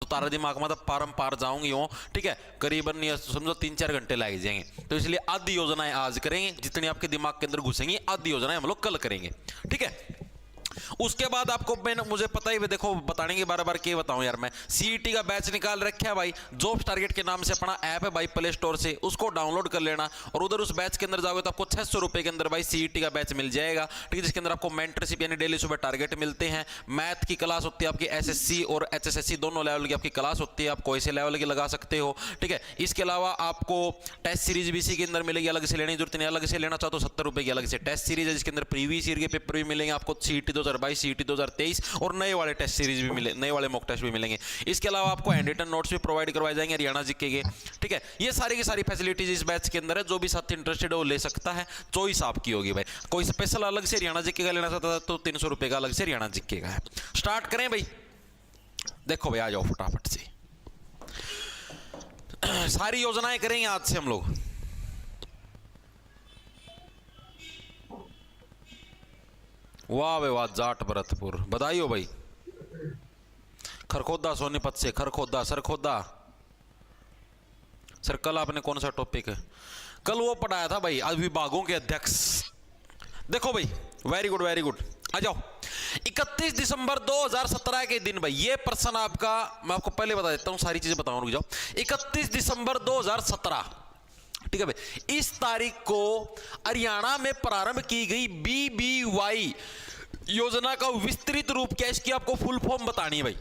तारा दिमाग में पारम पार जाऊंगी हो, ठीक है, करीबन ये समझो 3-4 घंटे लग जाएंगे। तो इसलिए आधी योजनाएं आज करेंगे, जितनी आपके दिमाग के अंदर घुसेंगी आधी योजनाएं हम लोग कल करेंगे, ठीक है। उसके बाद आपको मैंने मुझे पता ही, देखो बताने की बार बार क्या बताऊं यार, मैं सीईटी का बैच निकाल रखा है भाई, जॉब्स टारगेट के नाम से अपना ऐप है भाई प्ले स्टोर से, उसको डाउनलोड कर लेना और उधर उस बैच के अंदर जाओगे तो आपको 600 रुपए के अंदर भाई सीईटी का बैच मिल जाएगा, ठीक है, जिसके अंदर आपको मेंटरशिप यानी डेली सुबह टारगेट मिलते हैं, मैथ की क्लास होती है आपकी, एसएससी और एचएसएससी दोनों लेवल की आपकी क्लास होती है, आप कोई से लेवल की लगा सकते हो, ठीक है। इसके अलावा आपको टेस्ट सीरीज भी इसी के अंदर मिलेगी, अलग से लेने की जरूरत नहीं, अलग से लेना चाहो तो 70 रुपए की अलग से टेस्ट सीरीज है, जिसके अंदर प्रीवियस ईयर के पेपर भी मिलेंगे आपको, सीईटी 2022, सीईटी 2023 और नए वाले टेस्ट सीरीज भी मिले, नए वाले मॉक टेस्ट भी मिलेंगे। इसके अलावा आपको हैंड रिटन नोट्स भी प्रोवाइड करवाए जाएंगे हरियाणा जीके के, ठीक है। ये सारी की सारी फैसिलिटीज इस बैच के अंदर है, जो भी साथी इंटरेस्टेड है वो ले सकता है, चॉइस आपकी होगी भाई। कोई स्पेशल अलग से हरियाणा जीके का लेना चाहता है तो 300 रुपए का अलग से हरियाणा जीके का है। स्टार्ट करें भाई, देखो भाई आ जाओ फटाफट से, सारी योजनाएं करेंगे आज से हम लोग। वाह भाई वाह, जाट भरतपुर बधाई हो भाई। खरखोदा सोनीपत से, खरखोदा सरखोदा सर, कल आपने कौन सा टॉपिक है, कल वो पढ़ाया था भाई, आज विभागों के अध्यक्ष। देखो भाई वेरी गुड वेरी गुड, आ जाओ। 31 दिसंबर 2017 के दिन भाई, ये प्रश्न आपका, मैं आपको पहले बता देता हूं, सारी चीजें बताऊं, रुक जाओ। 31 दिसंबर 2017, ठीक है भाई, इस तारीख को हरियाणा में प्रारंभ की गई बीबीवाई योजना का विस्तृत रूप क्या, इसकी आपको फुल फॉर्म बतानी है भाई।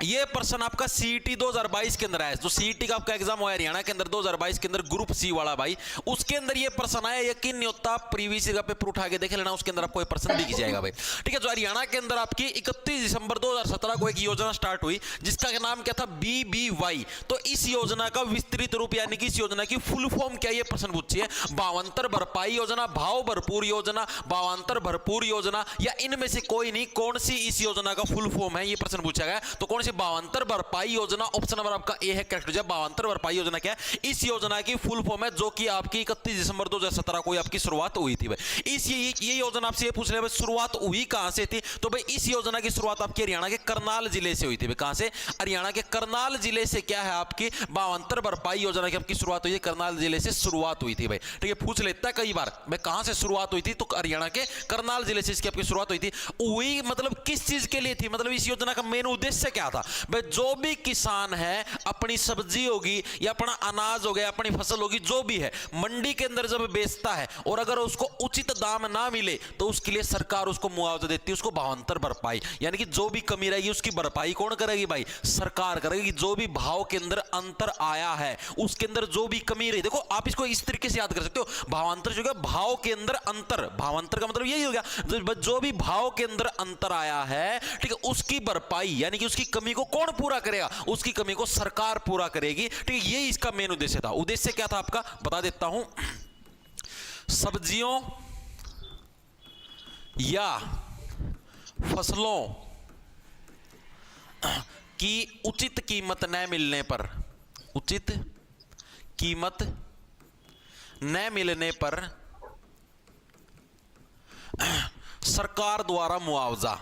ये प्रश्न आपका सीईटी 2022 के अंदर आया, जो सीईटी का आपका एग्जाम हुआ हरियाणा के अंदर 2022 के अंदर ग्रुप सी वाला भाई, उसके अंदर ये प्रश्न आया, यकीन नहीं होता, प्रीवियस ईयर का पेपर उठा के देख लेना, उसके अंदर आपको ये प्रश्न दिख जाएगा भाई, ठीक है। जो हरियाणा के अंदर आपकी 31 दिसंबर 2017 को एक योजना स्टार्ट हुई, जिसका नाम क्या था, बीबीवाई। तो इस योजना का विस्तृत रूप यानी कि इस योजना की फुल फॉर्म क्या, ये प्रश्न पूछिए। भावांतर भरपाई योजना, भाव भरपूर योजना, भावांतर भरपूर योजना, या इनमें से कोई नहीं, कौन सी इस योजना का फुल फॉर्म है, ये प्रश्न पूछा गया। तो कौन भावांतर भरपाई योजना, ऑप्शन नंबर आपका ए है करेक्ट हो जाए। भावांतर भरपाई योजना क्या है, इस योजना की फुल फॉर्म है, जो कि आपकी 31 दिसंबर 2017 को आपकी शुरुआत हुई थी भाई। इस ये योजना आपसे ये पूछ रहे हैं शुरुआत हुई कहां से थी, तो भाई इस योजना की शुरुआत आपकी हरियाणा के करनाल जिले से हुई थी भाई। कहां से, हरियाणा के करनाल जिले से क्या है आपकी भावांतर भरपाई योजना की आपकी शुरुआत हुई है, करनाल जिले से शुरुआत हुई थी भाई, ठीक है। पूछ लेता है कई बार भाई कहां से शुरुआत हुई थी, तो हरियाणा के करनाल जिले से इसकी आपकी शुरुआत हुई थी। हुई मतलब किस चीज के लिए थी, मतलब इस योजना का मेन उद्देश्य क्या था भाई, जो भी किसान है अपनी सब्जी होगी या अपना अनाज हो गया, अपनी फसल होगी, जो भी है, मंडी के अंदर जब बेचता है और अगर उसको उचित दाम ना मिले तो उसके लिए सरकार उसको मुआवजा देती है, उसको भावांतर भरपाई, यानी कि जो भी कमी रहेगी उसकी भरपाई कौन करेगी भाई, सरकार करेगी। जो भी भाव के अंदर अंतर आया है, उसके अंदर जो भी कमी रही, देखो आप इसको इस तरीके से याद कर सकते हो, भावांतर जो है भाव के अंदर अंतर, भावांतर का मतलब यही हो गया, जो भी भाव के अंदर अंतर आया है, ठीक है, उसकी भरपाई यानी कि उसकी कमी को कौन पूरा करेगा, उसकी कमी को सरकार पूरा करेगी, ठीक है। ये इसका मेन उद्देश्य था। उद्देश्य क्या था आपका, बता देता हूं, सब्जियों या फसलों की उचित कीमत न मिलने पर, उचित कीमत न मिलने पर सरकार द्वारा मुआवजा,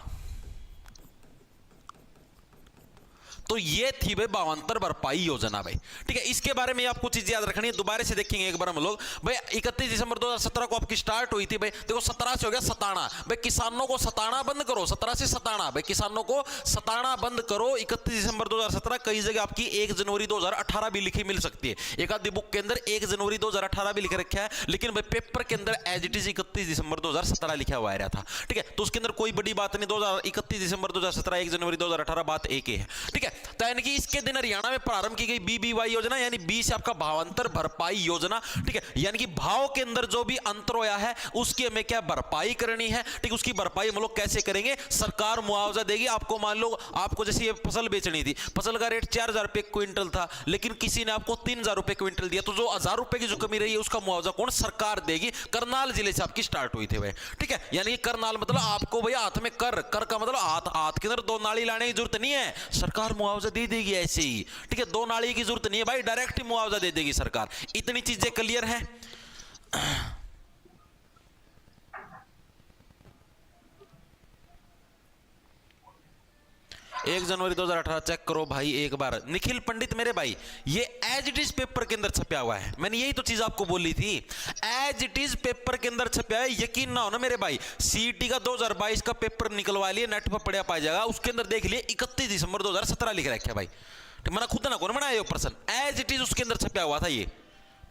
तो ये थी भाई भावांतर भरपाई योजना भाई, ठीक है। इसके बारे में आपको चीज याद रखनी है, दोबारा से देखेंगे एक बार हम लोग भाई। 31 दिसंबर 2017 को आपकी स्टार्ट हुई थी भाई, देखो 17 से हो गया सताना भाई, किसानों को सताना बंद करो, 17 से सताना भाई, किसानों को सताना बंद करो। 31 दिसंबर 2017, कई जगह आपकी 1 जनवरी 2018 भी लिखी मिल सकती है, एक आधी बुक के अंदर 1 जनवरी 2018 भी लिख रखा है, लेकिन भाई पेपर के अंदर एज इट इज 31 दिसंबर 2017 लिखा हुआ रहा था, ठीक है। तो उसके अंदर कोई बड़ी बात नहीं, 31 दिसंबर 2017 1 जनवरी 2018 बात एक ही है, ठीक है। तो यानी कि इसके दिन हरियाणा में प्रारंभ की गई बीबीवाई योजना, यानी बी से आपका भावांतर भरपाई योजना, ठीक है। यानी कि भाव के अंदर जो भी अंतर होया है उसकी हमें क्या भरपाई करनी है, ठीक है। उसकी भरपाई हम लोग कैसे करेंगे, सरकार मुआवजा देगी आपको। मान लो आपको जैसे ये फसल बेचनी थी, फसल का रेट 4000 रुपए क्विंटल था, लेकिन किसी ने आपको 3000 रुपए क्विंटल दिया, तो जो 1000 रुपए की जो कमी रही है उसका मुआवजा कौन, सरकार देगी। करनाल जिले से आपकी स्टार्ट हुई थी भाई, ठीक है। यानी करनाल मतलब आपको भैया हाथ में कर का मतलब हाथ के अंदर 2 नाली लाने की जरूरत नहीं है, सरकार मुआवजा दे देगी ऐसे ही, ठीक है। 2 नाली की जरूरत नहीं है भाई, डायरेक्ट मुआवजा दे देगी सरकार। इतनी चीजें क्लियर है। 1 जनवरी 2018 चेक करो भाई एक बार। निखिल पंडित मेरे भाई, ये एज इट इज पेपर के अंदर छपा हुआ है। मैंने यही तो चीज आपको बोली थी, एज इट इज पेपर के अंदर छपा है। यकीन ना हो ना मेरे भाई, सीईटी का 2022 का पेपर निकलवा लिए, नेट पर पढ़ा पाया जाएगा, उसके अंदर देख लिए 31 दिसंबर 2017 लिख रखा है भाई। मैंने खुद ना कौन बनाया प्रश्न, एज इट इज उसके अंदर छपा हुआ था ये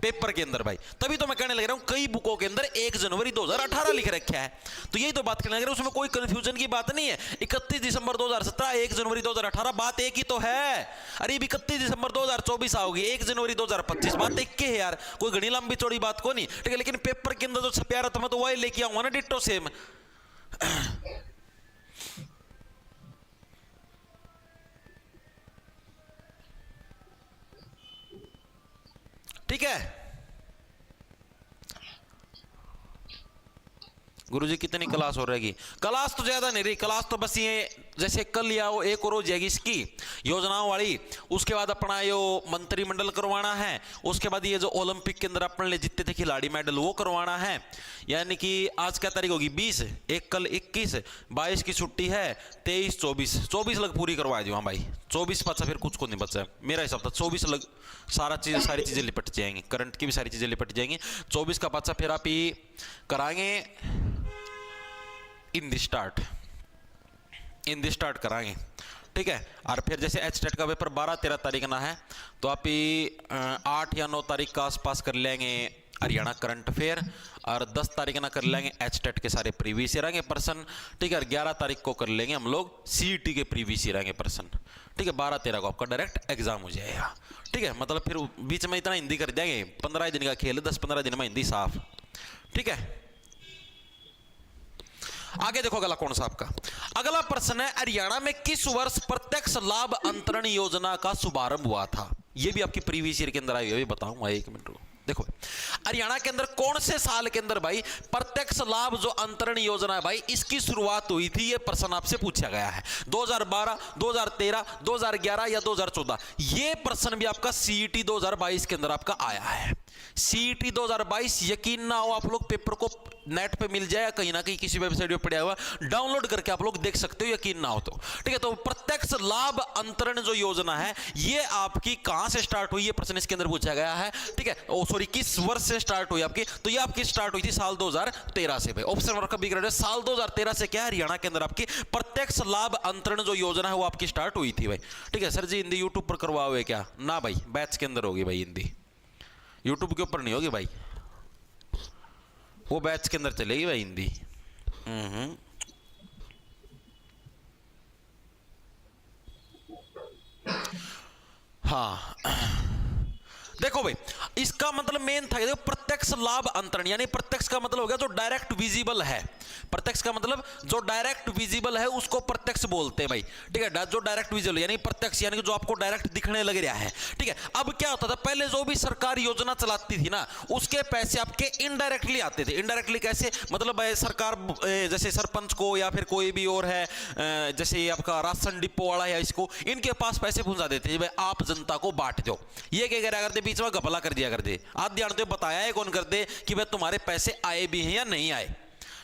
पेपर के अंदर भाई। तभी तो मैं कहने लग रहा हूं कई बुकों के अंदर 1 जनवरी 2018 लिख रखा है। तो यही तो बात करने लग रहा हूं, उसमें कोई कंफ्यूजन की बात नहीं है। 31 दिसंबर 2017, 1 जनवरी 2018, बात एक ही तो है। अरे 31 दिसंबर 2024 आओगी, 1 जनवरी 2025, बात एक के है यार, कोई घनी लंबी चौड़ी बात को नहीं, ठीक है। लेकिन पेपर के अंदर जो छपा रहा था मैं तो वही लेके आऊंगा ना, डिट्टो सेम। ठीक है गुरुजी, कितनी क्लास हो रहेगी? क्लास तो ज्यादा नहीं रही, क्लास तो बस ये जैसे कल या वो एक और हो जाएगी इसकी योजनाओं वाली। उसके बाद अपना यो मंत्रिमंडल करवाना है, उसके बाद ये जो ओलंपिक के अंदर अपन ले जीते थे खिलाड़ी मेडल वो करवाना है। यानी कि आज क्या तारीख होगी? 20, एक कल 21, 22 की छुट्टी है, 23, 24 लग पूरी करवा दी। हाँ भाई 24 बचा, फिर कुछ को नहीं बचा मेरा हिसाब था। 24 लग सारी चीजें लिपट जाएंगी, करंट की भी सारी चीजें लिपट जाएंगी। 24 का बच्चा फिर आप ही कराएंगे इन दी स्टार्ट कराएंगे, ठीक है। और फिर जैसे एचटेट का पेपर 12-13 तारीख ना है, तो आप ही 8 या 9 तारीख का आसपास कर लेंगे हरियाणा करंट अफेयर, और 10 तारीख ना कर लेंगे एचटेट के सारे प्रीवियस ईयर आएंगे पर्सन, ठीक है। और 11 तारीख को कर लेंगे हम लोग सीईटी के प्रीवियस ईयर आएंगे पर्सन, ठीक है। 12-13 को आपका डायरेक्ट एग्जाम हो जाएगा, ठीक है। मतलब फिर बीच में इतना हिंदी कर देंगे, 15 दिन का खेल, 10-15 दिन में हिंदी साफ, ठीक है। आगे देखो अगला कौन सा आपका अगला प्रश्न है, हरियाणा में किस वर्ष प्रत्यक्ष लाभ अंतरण योजना का शुभारंभ हुआ था? यह भी आपकी प्रीवियस ईयर के अंदर आई हुई, बताऊंगा 1 मिनट को। देखो हरियाणा के अंदर कौन से साल के अंदर भाई प्रत्यक्ष लाभ जो अंतरण योजना है भाई इसकी शुरुआत हुई थी? ये प्रश्न आपसे पूछा गया है। 2012, 2013, 2011 या 2014? ये प्रश्न भी आपका सीईटी 2022 के अंदर आपका आया है। सीईटी 2022 यकीन ना हो आप लोग पेपर को नेट पे मिल जाए, कहीं ना कहीं किसी वेबसाइट पे पड़ा हुआ, डाउनलोड करके आप लोग देख सकते हो, यकीन ना हो तो, ठीक है। तो प्रत्यक्ष लाभ अंतरण जो योजना है ये आपकी कहां से स्टार्ट हुई? ये प्रश्न इसके अंदर पूछा गया है, ठीक है। ओ सॉरी, किस वर्ष से स्टार्ट हुई आपकी? तो ये आपकी स्टार्ट हुई थी साल 2013 से भाई। ऑप्शन नंबर का बी ग्रेड है, साल 2013 से क्या है हरियाणा के अंदर आपकी प्रत्यक्ष लाभ अंतरण जो योजना है वो आपकी स्टार्ट हुई थी भाई, ठीक है। सर जी हिंदी यूट्यूब पर करवाओगे क्या? ना भाई, बैच के अंदर होगी भाई हिंदी, यूट्यूब के ऊपर नहीं होगी भाई, वो बैच के अंदर चलेगी भाई हिंदी। हाँ देखो भाई इसका मतलब मेन था, देखो प्रत्यक्ष लाभ अंतरण, यानी प्रत्यक्ष का मतलब हो गया जो डायरेक्ट विजिबल है। प्रत्यक्ष का मतलब जो डायरेक्ट विजिबल है उसको प्रत्यक्ष बोलते हैं भाई, ठीक है। जो डायरेक्ट विजिबल यानी प्रत्यक्ष, यानी जो आपको डायरेक्ट दिखने लग रहा है, ठीक है। अब क्या होता था, पहले जो भी सरकार योजना चलाती थी ना उसके पैसे आपके इनडायरेक्टली आते थे। इनडायरेक्टली कैसे? मतलब सरकार जैसे सरपंच को या फिर कोई भी और है, जैसे आपका राशन डिपो वाला है, इसको इनके पास पैसे पहुंचा देते भाई आप जनता को बांट दो। ये क्या करा करते, बीच में घपला कर दिया करते। आप ध्यान दो, बताया है कौन करते कि भाई तुम्हारे पैसे आए भी हैं या नहीं आए,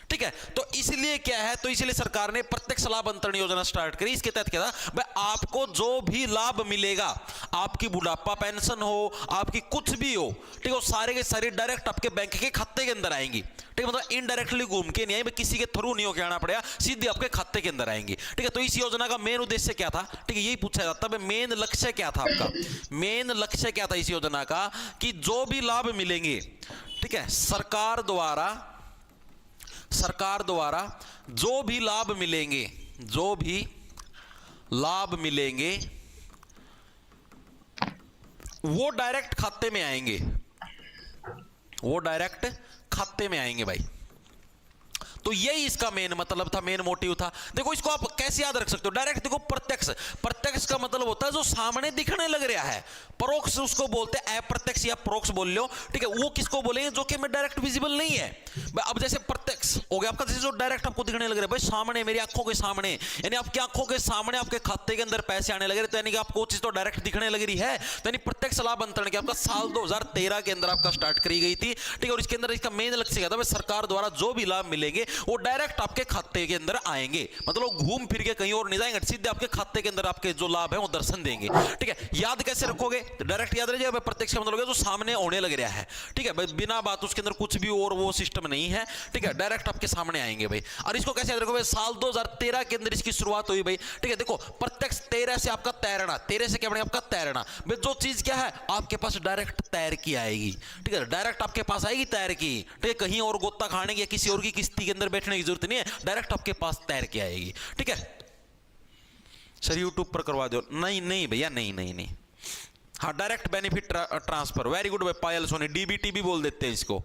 ठीक है। तो इसलिए क्या है, तो इसलिए सरकार ने प्रत्यक्ष लाभ अंतरण योजना स्टार्ट करी। इसके तहत क्या था भाई, आपको जो भी लाभ मिलेगा, आपकी बुढ़ापा पेंशन हो, आपकी कुछ भी हो, ठीक है, वो सारे के सारे डायरेक्ट आपके बैंक के खाते के अंदर आएंगी, ठीक है। मतलब इनडायरेक्टली घूम के नहीं आई, किसी के थ्रू नहीं होकर आना पड़ेगा, सीधे आपके खाते के अंदर आएंगी, ठीक है। तो इस योजना का मेन उद्देश्य क्या था, ठीक है, यही पूछा जाता है मेन लक्ष्य क्या था आपका? मेन लक्ष्य क्या था इस योजना का कि जो भी लाभ मिलेंगे, ठीक है, सरकार द्वारा जो भी लाभ मिलेंगे वो डायरेक्ट खाते में आएंगे, भाई। तो यही इसका मेन मतलब था, मेन मोटिव था। देखो इसको आप कैसे याद रख सकते हो? डायरेक्ट देखो, प्रत्यक्ष का मतलब होता है जो सामने दिखने लग रहा है। परोक्ष उसको बोलते हैं, अप्रत्यक्ष या परोक्ष बोल लो, ठीक है। वो किसको बोलेंगे? जो कि में डायरेक्ट विजिबल नहीं है। अब जैसे प्रत्यक्ष हो गया आपका, जैसे जो डायरेक्ट आपको दिखने लग रहा है भाई सामने, मेरी आंखों के सामने, यानी आपकी आंखों के सामने आपके खाते के अंदर पैसे आने लग रहे, तो यानी कि आपको चीज तो डायरेक्ट दिखने लग रही है। तो यानी प्रत्यक्ष लाभ अंतरण के आपका साल 2013 के अंदर आपका स्टार्ट करी गई थी, ठीक है। और इसके अंदर इसका मेन लक्ष्य क्या था, सरकार द्वारा जो भी लाभ मिलेंगे वो डायरेक्ट आपके खाते के अंदर आएंगे, मतलब घूम फिर के कहीं और नहीं जाएंगे, सीधे आपके खाते के अंदर आपके जो लाभ है वो दर्शन देंगे। ठीक है, याद कैसे रखोगे? डायरेक्ट याद रखिएगा, प्रत्यक्ष का मतलब जो सामने होने लग रहा है। ठीक है भाई, बिना बात उसके अंदर कुछ भी और वो सिस्टम नहीं है। ठीक है, डायरेक्ट आपके सामने आएंगे भाई। और इसको कैसे याद रखोगे? साल 2013 के अंदर इसकी शुरुआत हुई भाई। ठीक है, देखो प्रत्यक्ष 13 से आपका तैरना, 13 से क्या बनेगा आपका तैरना भाई। जो चीज क्या है आपके पास डायरेक्ट तैर की आएगी। ठीक है, डायरेक्ट आपके पास आएगी तैर की। ठीक है, कहीं और गोता खाने की या किसी और की किश्ती के अंदर बैठने की जरूरत नहीं है, डायरेक्ट आपके पास तैर के आएगी। ठीक है सर, यूट्यूब पर करवा दो। नहीं नहीं भैया, नहीं नहीं नहीं। हाँ, direct benefit transfer, very good भाई पायल सोनी, डीबीटी भी बोल देते हैं इसको,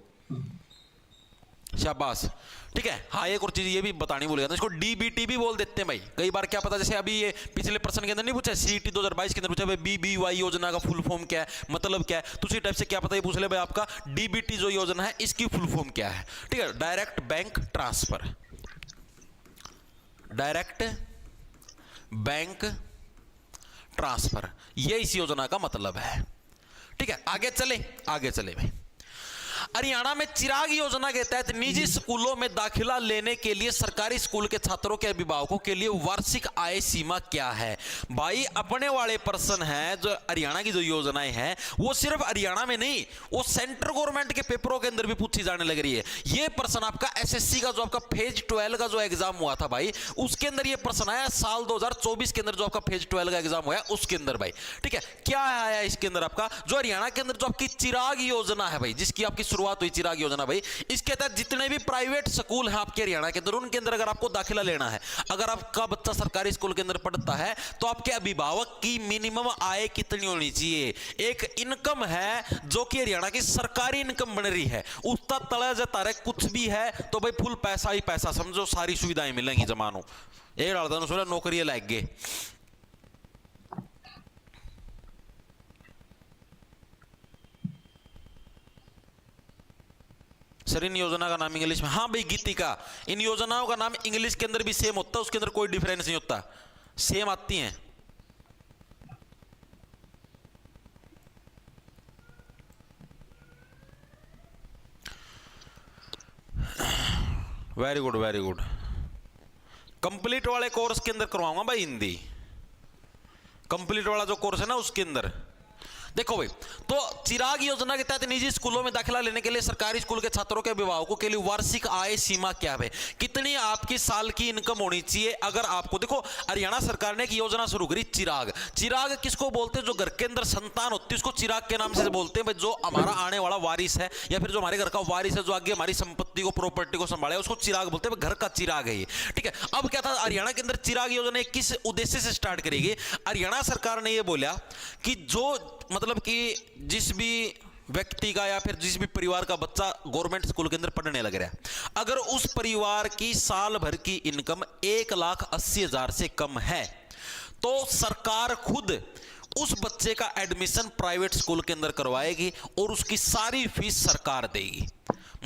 शाबाश। ठीक है, हाँ एक और चीज ये भी बतानी भूल गया था, इसको डीबीटी भी बोल देते हैं भाई। कई बार क्या पता, जैसे अभी ये पिछले प्रश्न के अंदर नहीं पूछा, सीईटी 2022 के अंदर पूछा भाई बीबीवाई योजना का फुल फॉर्म क्या है, मतलब क्या है, तो उसी टाइप से क्या पता ये पूछ ले भाई आपका डीबीटी जो योजना है इसकी फुल फॉर्म क्या है। ठीक है, direct bank transfer, direct bank transfer, ये इस योजना का मतलब है। ठीक है, आगे चले, आगे चले भाई। हरियाणा में चिराग योजना के तहत निजी स्कूलों में दाखिला लेने के लिए सरकारी स्कूल के छात्रों के अभिभावकों के लिए वार्षिक आय सीमा क्या है? भाई अपने वाले पर्सन है जो हरियाणा की जो योजनाएं हैं वो सिर्फ हरियाणा में नहीं, वो सेंट्रल गवर्नमेंट के पेपरों के अंदर भी पूछी जाने लग रही है। ये प्रश्न आपका एसएससी का जो आपका फेज 12 का जो एग्जाम हुआ था भाई, उसके अंदर ये प्रश्न आया साल 2024 के अंदर जो आपका फेज 12 का एग्जाम हुआ उसके अंदर भाई। ठीक है, क्या आया इसके अंदर आपका, जो हरियाणा के अंदर जो आपकी चिराग योजना है भाई, जिसकी आपकी शुरुआत हुई चिराग योजना भाई, इसके तहत जितने भी प्राइवेट स्कूल हैं आपके हरियाणा के अंदर, उनके अंदर अगर आपको दाखिला लेना है, अगर आपका बच्चा सरकारी स्कूल के अंदर पढ़ता है, तो आपके अभिभावक की मिनिमम आय कितनी होनी चाहिए? एक इनकम है जो कि हरियाणा की सरकारी इनकम बन रही है, उसका तला जता रहे कुछ भी है तो भाई फुल पैसा ही पैसा समझो, सारी सुविधाएं मिलेंगी जमानो। एक डालता सुना नौकरी लग गए। सर इन योजना का नाम इंग्लिश में, हाँ भाई गीतिका, इन योजनाओं का नाम इंग्लिश के अंदर भी सेम होता है, उसके अंदर कोई डिफरेंस नहीं होता, सेम आती हैं। Very good very good. Complete वाले कोर्स के अंदर करवाऊंगा भाई हिंदी, कंप्लीट वाला जो कोर्स है ना उसके अंदर। देखो भाई, तो चिराग योजना के तहत निजी स्कूलों में दाखिला लेने के लिए सरकारी स्कूल के छात्रों के अभिभावकों के लिए वार्षिक आय सीमा क्या है? कितनी आपकी साल की इनकम होनी चाहिए? अगर आपको देखो, हरियाणा सरकार ने एक योजना शुरू करी चिराग। चिराग किसको बोलते हैं? जो घर के अंदर संतान होती है उसको चिराग के नाम से बोलते हैं भाई। जो हमारा आने वाला वारिस है या फिर जो हमारे घर का वारिस है, जो आगे हमारी संपत्ति को प्रॉपर्टी को संभाले, उसको चिराग बोलते हैं, घर का चिराग है ये। ठीक है, अब क्या था, हरियाणा के अंदर चिराग योजना किस उद्देश्य से स्टार्ट करेगी? हरियाणा सरकार ने यह बोला कि जो मतलब कि जिस भी व्यक्ति का या फिर जिस भी परिवार का बच्चा गवर्नमेंट स्कूल के अंदर पढ़ने लग रहा है, अगर उस परिवार की साल भर की इनकम 1,80,000 से कम है, तो सरकार खुद उस बच्चे का एडमिशन प्राइवेट स्कूल के अंदर करवाएगी और उसकी सारी फीस सरकार देगी।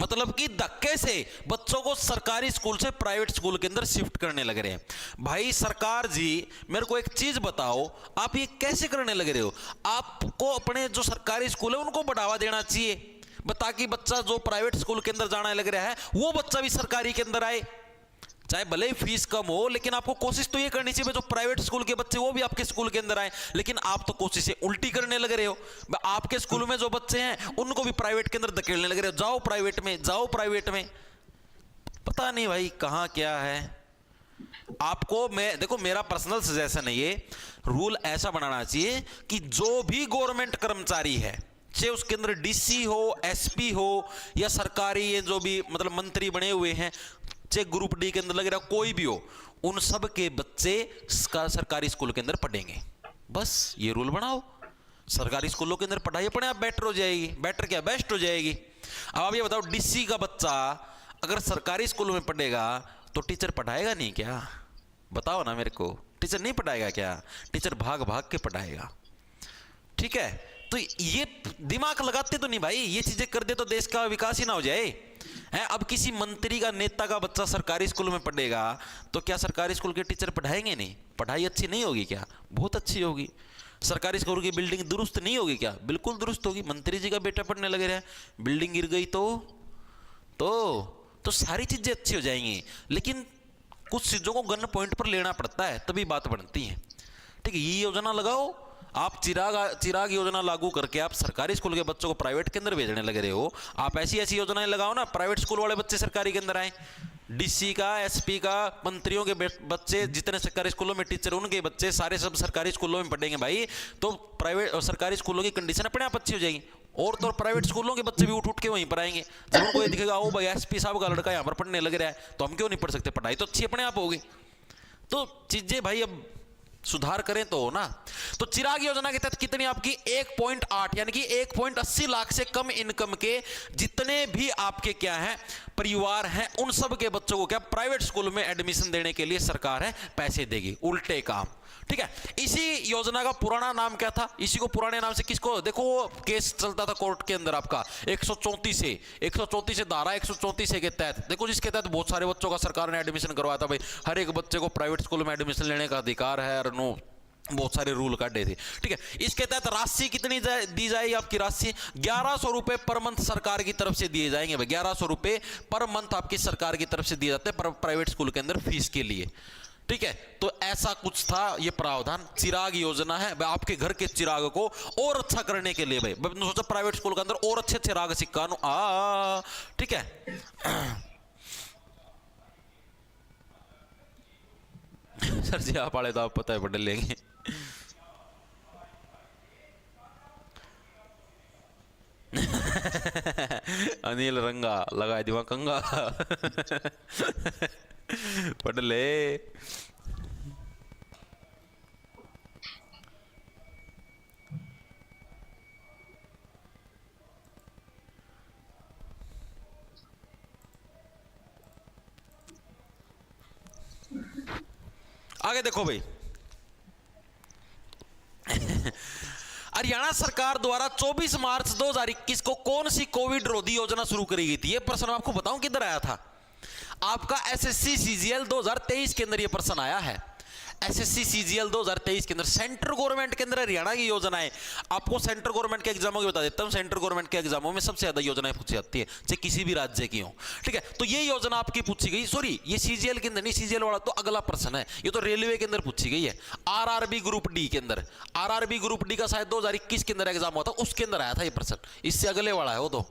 मतलब कि धक्के से बच्चों को सरकारी स्कूल से प्राइवेट स्कूल के अंदर शिफ्ट करने लग रहे हैं। भाई सरकार जी मेरे को एक चीज बताओ, आप ये कैसे करने लग रहे हो? आपको अपने जो सरकारी स्कूल है उनको बढ़ावा देना चाहिए, ताकि बच्चा जो प्राइवेट स्कूल के अंदर जाने लग रहा है वो बच्चा भी सरकारी के अंदर आए, चाहे भले ही फीस कम हो, लेकिन आपको कोशिश तो ये करनी चाहिए जो प्राइवेट स्कूल के बच्चे वो भी आपके स्कूल के अंदर आए। लेकिन आप तो कोशिशें उल्टी करने लग रहे हो, आपके स्कूल में जो बच्चे हैं उनको भी प्राइवेट के अंदर धकेलने लग रहे हो, जाओ प्राइवेट में, जाओ प्राइवेट में। पता नहीं भाई कहां क्या है। आपको मैं देखो, मेरा पर्सनल सजेशन है, ये रूल ऐसा बनाना चाहिए कि जो भी गवर्नमेंट कर्मचारी है, चाहे उसके अंदर डीसी हो, एसपी हो या सरकारी ये जो भी मतलब मंत्री बने हुए हैं, चाहे ग्रुप डी के अंदर लग रहा कोई भी हो, उन सब के बच्चे सरकारी स्कूल के अंदर पढ़ेंगे। बस ये रूल बनाओ, सरकारी स्कूलों के अंदर पढ़ाई अपने आप बेटर हो जाएगी। बेटर क्या, बेस्ट हो जाएगी। अब आप ये बताओ, डीसी का बच्चा अगर सरकारी स्कूल में पढ़ेगा तो टीचर पढ़ाएगा नहीं क्या? बताओ ना मेरे को, टीचर नहीं पढ़ाएगा क्या? टीचर भाग भाग के पढ़ाएगा। ठीक है, तो ये दिमाग लगाते तो नहीं भाई, ये चीजें कर दे तो देश का विकास ही ना हो जाए है। अब किसी मंत्री का, नेता का बच्चा सरकारी स्कूल में पढ़ेगा तो क्या सरकारी स्कूल के टीचर पढ़ाएंगे नहीं? पढ़ाई अच्छी नहीं होगी क्या? बहुत अच्छी होगी। सरकारी स्कूल की बिल्डिंग दुरुस्त नहीं होगी क्या? बिल्कुल दुरुस्त होगी। मंत्री जी का बेटा पढ़ने लगे रहे, बिल्डिंग गिर गई तो तो सारी चीजें अच्छी हो जाएंगी, लेकिन कुछ चीजों को गन पॉइंट पर लेना पड़ता है, तभी बात बनती है। ठीक है, ये योजना लगाओ, आप चिराग योजना लागू करके आप सरकारी स्कूल के बच्चों को प्राइवेट के अंदर भेजने लग रहे हो। आप ऐसी ऐसी योजनाएं लगाओ ना, प्राइवेट स्कूल वाले बच्चे सरकारी के अंदर आए, डीसी का, एसपी का, मंत्रियों के बच्चे, जितने सरकारी स्कूलों में टीचर उनके बच्चे सारे सब सरकारी स्कूलों में पढ़ेंगे भाई, तो प्राइवेट और सरकारी स्कूलों की कंडीशन अपने आप अच्छी हो जाएगी। और तो प्राइवेट स्कूलों के बच्चे भी उठ उठ के वहीं पर आएंगे। जब उनको ये दिखेगा ओ भाई एसपी साहब का लड़का यहाँ पर पढ़ने लग रहा है, तो हम क्यों नहीं पढ़ सकते, पढ़ाई तो अच्छी अपने आप होगी। तो चीजें भाई अब सुधार करें तो हो ना। तो चिराग योजना के तहत कितनी आपकी 1.8 यानी कि 1.80 लाख से कम इनकम के जितने भी आपके क्या है परिवार हैं, उन सब के बच्चों को क्या प्राइवेट स्कूल में एडमिशन देने के लिए सरकार है पैसे देगी, उल्टे काम। ठीक है, इसी योजना का पुराना नाम क्या था, इसी को पुराने नाम से किसको, देखो वो केस चलता था कोर्ट के अंदर आपका 134 से धारा 134 के तहत, देखो जिसके तहत बहुत सारे बच्चों का सरकार ने एडमिशन करवाया था भाई, हर एक बच्चे को प्राइवेट स्कूल में एडमिशन लेने का अधिकार है, और नो बहुत सारे रूल काटे थे। ठीक है, इसके तहत राशि कितनी दी जाएगी आपकी, राशि 1100 रुपए पर मंथ सरकार की तरफ से दिए जाएंगे भाई, 1100 रुपए पर मंथ आपकी सरकार की तरफ से दिए जाते हैं प्राइवेट स्कूल के अंदर फीस के लिए। ठीक है, तो ऐसा कुछ था ये प्रावधान। चिराग योजना है आपके घर के चिराग को और अच्छा करने के लिए भाई, सोचा प्राइवेट स्कूल के अंदर और अच्छे अच्छे राग सिक्का ठीक है। सर जी आप आड़े तो आप पता है पढ़ लेंगे। अनिल रंगा लगाए दिमाग कंगा। पढ़ ले। आगे देखो भाई, हरियाणा सरकार द्वारा 24 मार्च 2021 को कौन सी कोविड रोधी योजना शुरू करी गई थी। यह प्रश्न आपको बताऊं किधर आया था, आपका एसएससी सीजीएल 2023 के अंदर यह प्रश्न आया है। एसएससी सीजीएल 2023 के अंदर सेंट्रल गवर्नमेंट के अंदर हरियाणा की योजनाएं, आपको सेंट्रल गवर्नमेंट के एग्जामों की बता देता हूं, सेंट्रल गवर्नमेंट के एग्जामों में सबसे ज्यादा योजनाएं पूछी जाती है, चाहे किसी भी राज्य की हो। ठीक है, तो ये योजना आपकी पूछी गई, सॉरी ये सीजीएल के अंदर नहीं, सीजीएल वाला तो अगला प्रश्न है, ये तो रेलवे के अंदर पूछी गई है। आरआरबी ग्रुप डी के अंदर, आरआरबी ग्रुप डी का शायद 2021 के अंदर एग्जाम हुआ था, उसके अंदर आया था ये प्रश्न, इससे अगले वाला है वो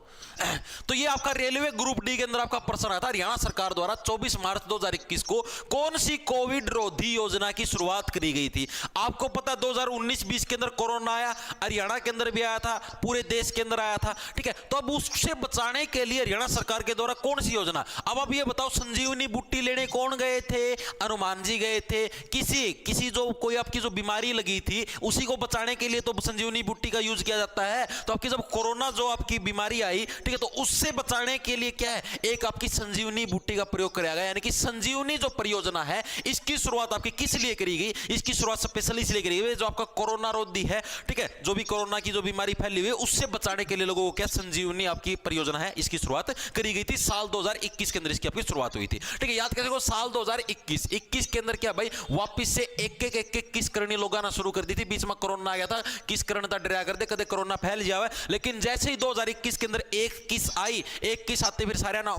तो ये आपका रेलवे ग्रुप डी के अंदर आपका प्रश्न आया था, हरियाणा सरकार द्वारा 24 मार्च 2021 को कौन सी कोविड रोधी योजना की शुरुआत करी गई थी। आपको पता 2019-20 के अंदर कोरोना आया, हरियाणा के अंदर भी आया था, पूरे देश के अंदर आया था। ठीक है, तो अब उससे बचाने के लिए हरियाणा सरकार के द्वारा कौन सी योजना, अब आप ये बताओ, संजीवनी बूटी लेने कौन गए थे, हनुमान जी गए थे, किसी जो कोई आपकी जो बीमारी लगी थी उसी को बचाने के लिए तो संजीवनी बूटी का यूज किया जाता है। तो आपकी जब कोरोना जो आपकी बीमारी आई, ठीक है, तो उससे बचाने के लिए क्या है, एक आपकी संजीवनी बूटी का प्रयोग किया गया, यानी कि संजीवनी जो परियोजना है इसकी शुरुआत आपकी किस लिए करी गई, इसकी शुरुआत स्पेशली इसलिए करी गई जो आपका कोरोना रोधी है, ठीक है, जो भी कोरोना की जो बीमारी फैली हुई है उससे बचाने के लिए लोगों को क्या संजीवनी आपकी परियोजना है इसकी शुरुआत करी गई थी। साल 2021 के अंदर इसकी आपकी शुरुआत हुई थी। ठीक है, याद करेंगे साल 2021 के अंदर क्या भाई, वापिस से एक किस करनी लोग आना शुरू कर दी थी, बीच में कोरोना आ गया था, किस करण का डरा कर दे कदे कोरोना फैल जाए, लेकिन जैसे ही 2021 के अंदर एक किस आई, एक किस आते फिर सारे ना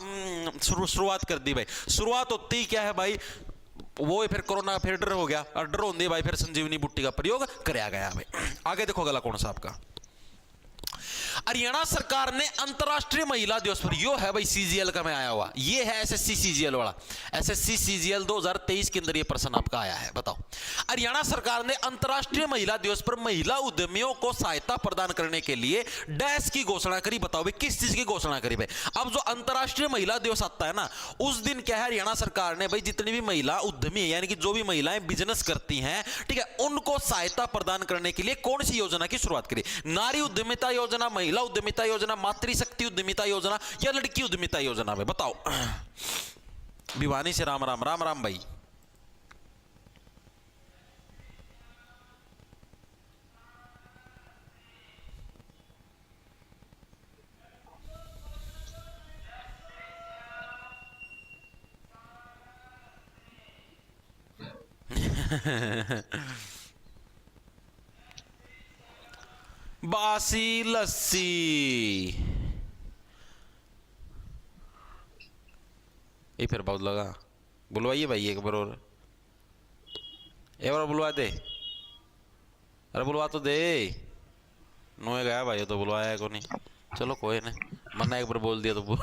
शुरुआत कर दी भाई। शुरुआत होती क्या है भाई, वो फिर कोरोना फिर डर हो गया, और डर होने भाई फिर संजीवनी बूटी का प्रयोग कराया गया भाई। आगे देखो अगला कौन सा आपका, हरियाणा सरकार ने अंतरराष्ट्रीय महिला दिवस पर, यो है भाई सीजीएल का में आया हुआ, ये है एसएससी सीजीएल वाला, एसएससी सीजीएल 2023 के अंदर ये प्रश्न आपका आया है। बताओ, हरियाणा सरकार ने अंतरराष्ट्रीय महिला दिवस पर महिला उद्यमियों को सहायता प्रदान करने के लिए डैश की घोषणा करी। बताओ भाई किस चीज की घोषणा करी भाई। अब जो अंतरराष्ट्रीय महिला दिवस आता है ना, उस दिन क्या है, हरियाणा सरकार ने भाई जितनी भी महिला उद्यमी है, यानी कि जो भी महिलाएं बिजनेस करती हैं, ठीक है, उनको सहायता प्रदान करने के लिए कौन सी योजना की शुरुआत करी, नारी उद्यमिता योजना, महिला उद्यमिता योजना, मातृशक्ति उद्यमिता योजना या लड़की उद्यमिता योजना में। बताओ, भिवानी से राम राम, राम राम भाई। बासी लस्सी, ये फिर बहुत लगा, बुलवाइए भाई एक बार और बुलवा दे, अरे बुलवा तो दे। नोए गया भाई, तो बुलवाया को नहीं, चलो कोई नहीं, मन्ना एक बार बोल दिया तो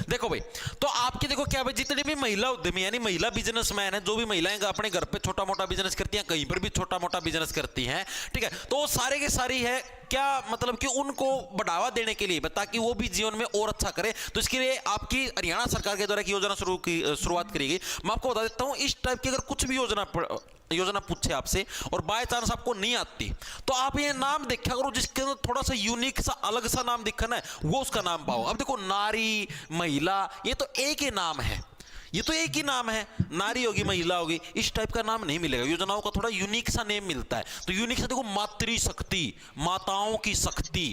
देखो भाई, तो आपके देखो क्या भाई, जितने भी महिला उद्यमी यानी महिला बिजनेसमैन है, जो भी महिलाएं अपने घर पे छोटा मोटा बिजनेस करती हैं, कहीं पर भी छोटा मोटा बिजनेस करती हैं, ठीक है, तो सारे के सारी है क्या मतलब कि उनको बढ़ावा देने के लिए ताकि वो भी जीवन में और अच्छा करे, तो इसके लिए आपकी हरियाणा सरकार के द्वारा की योजना शुरुआत करी गई। मैं आपको बता देता हूं, इस टाइप की अगर कुछ भी योजना पूछे आपसे और बाय चांस आपको नहीं आती, तो आप ये नाम देखा करो जिसके अंदर थोड़ा सा यूनिक सा अलग सा नाम दिखा ना, वो उसका नाम पाओ। अब देखो नारी महिला ये तो एक ही नाम है, ये तो एक ही नाम है, नारी होगी महिला होगी, इस टाइप का नाम नहीं मिलेगा। योजनाओं का थोड़ा यूनिक सा नेम मिलता है, तो यूनिक सा देखो, मातृशक्ति, माताओं की शक्ति,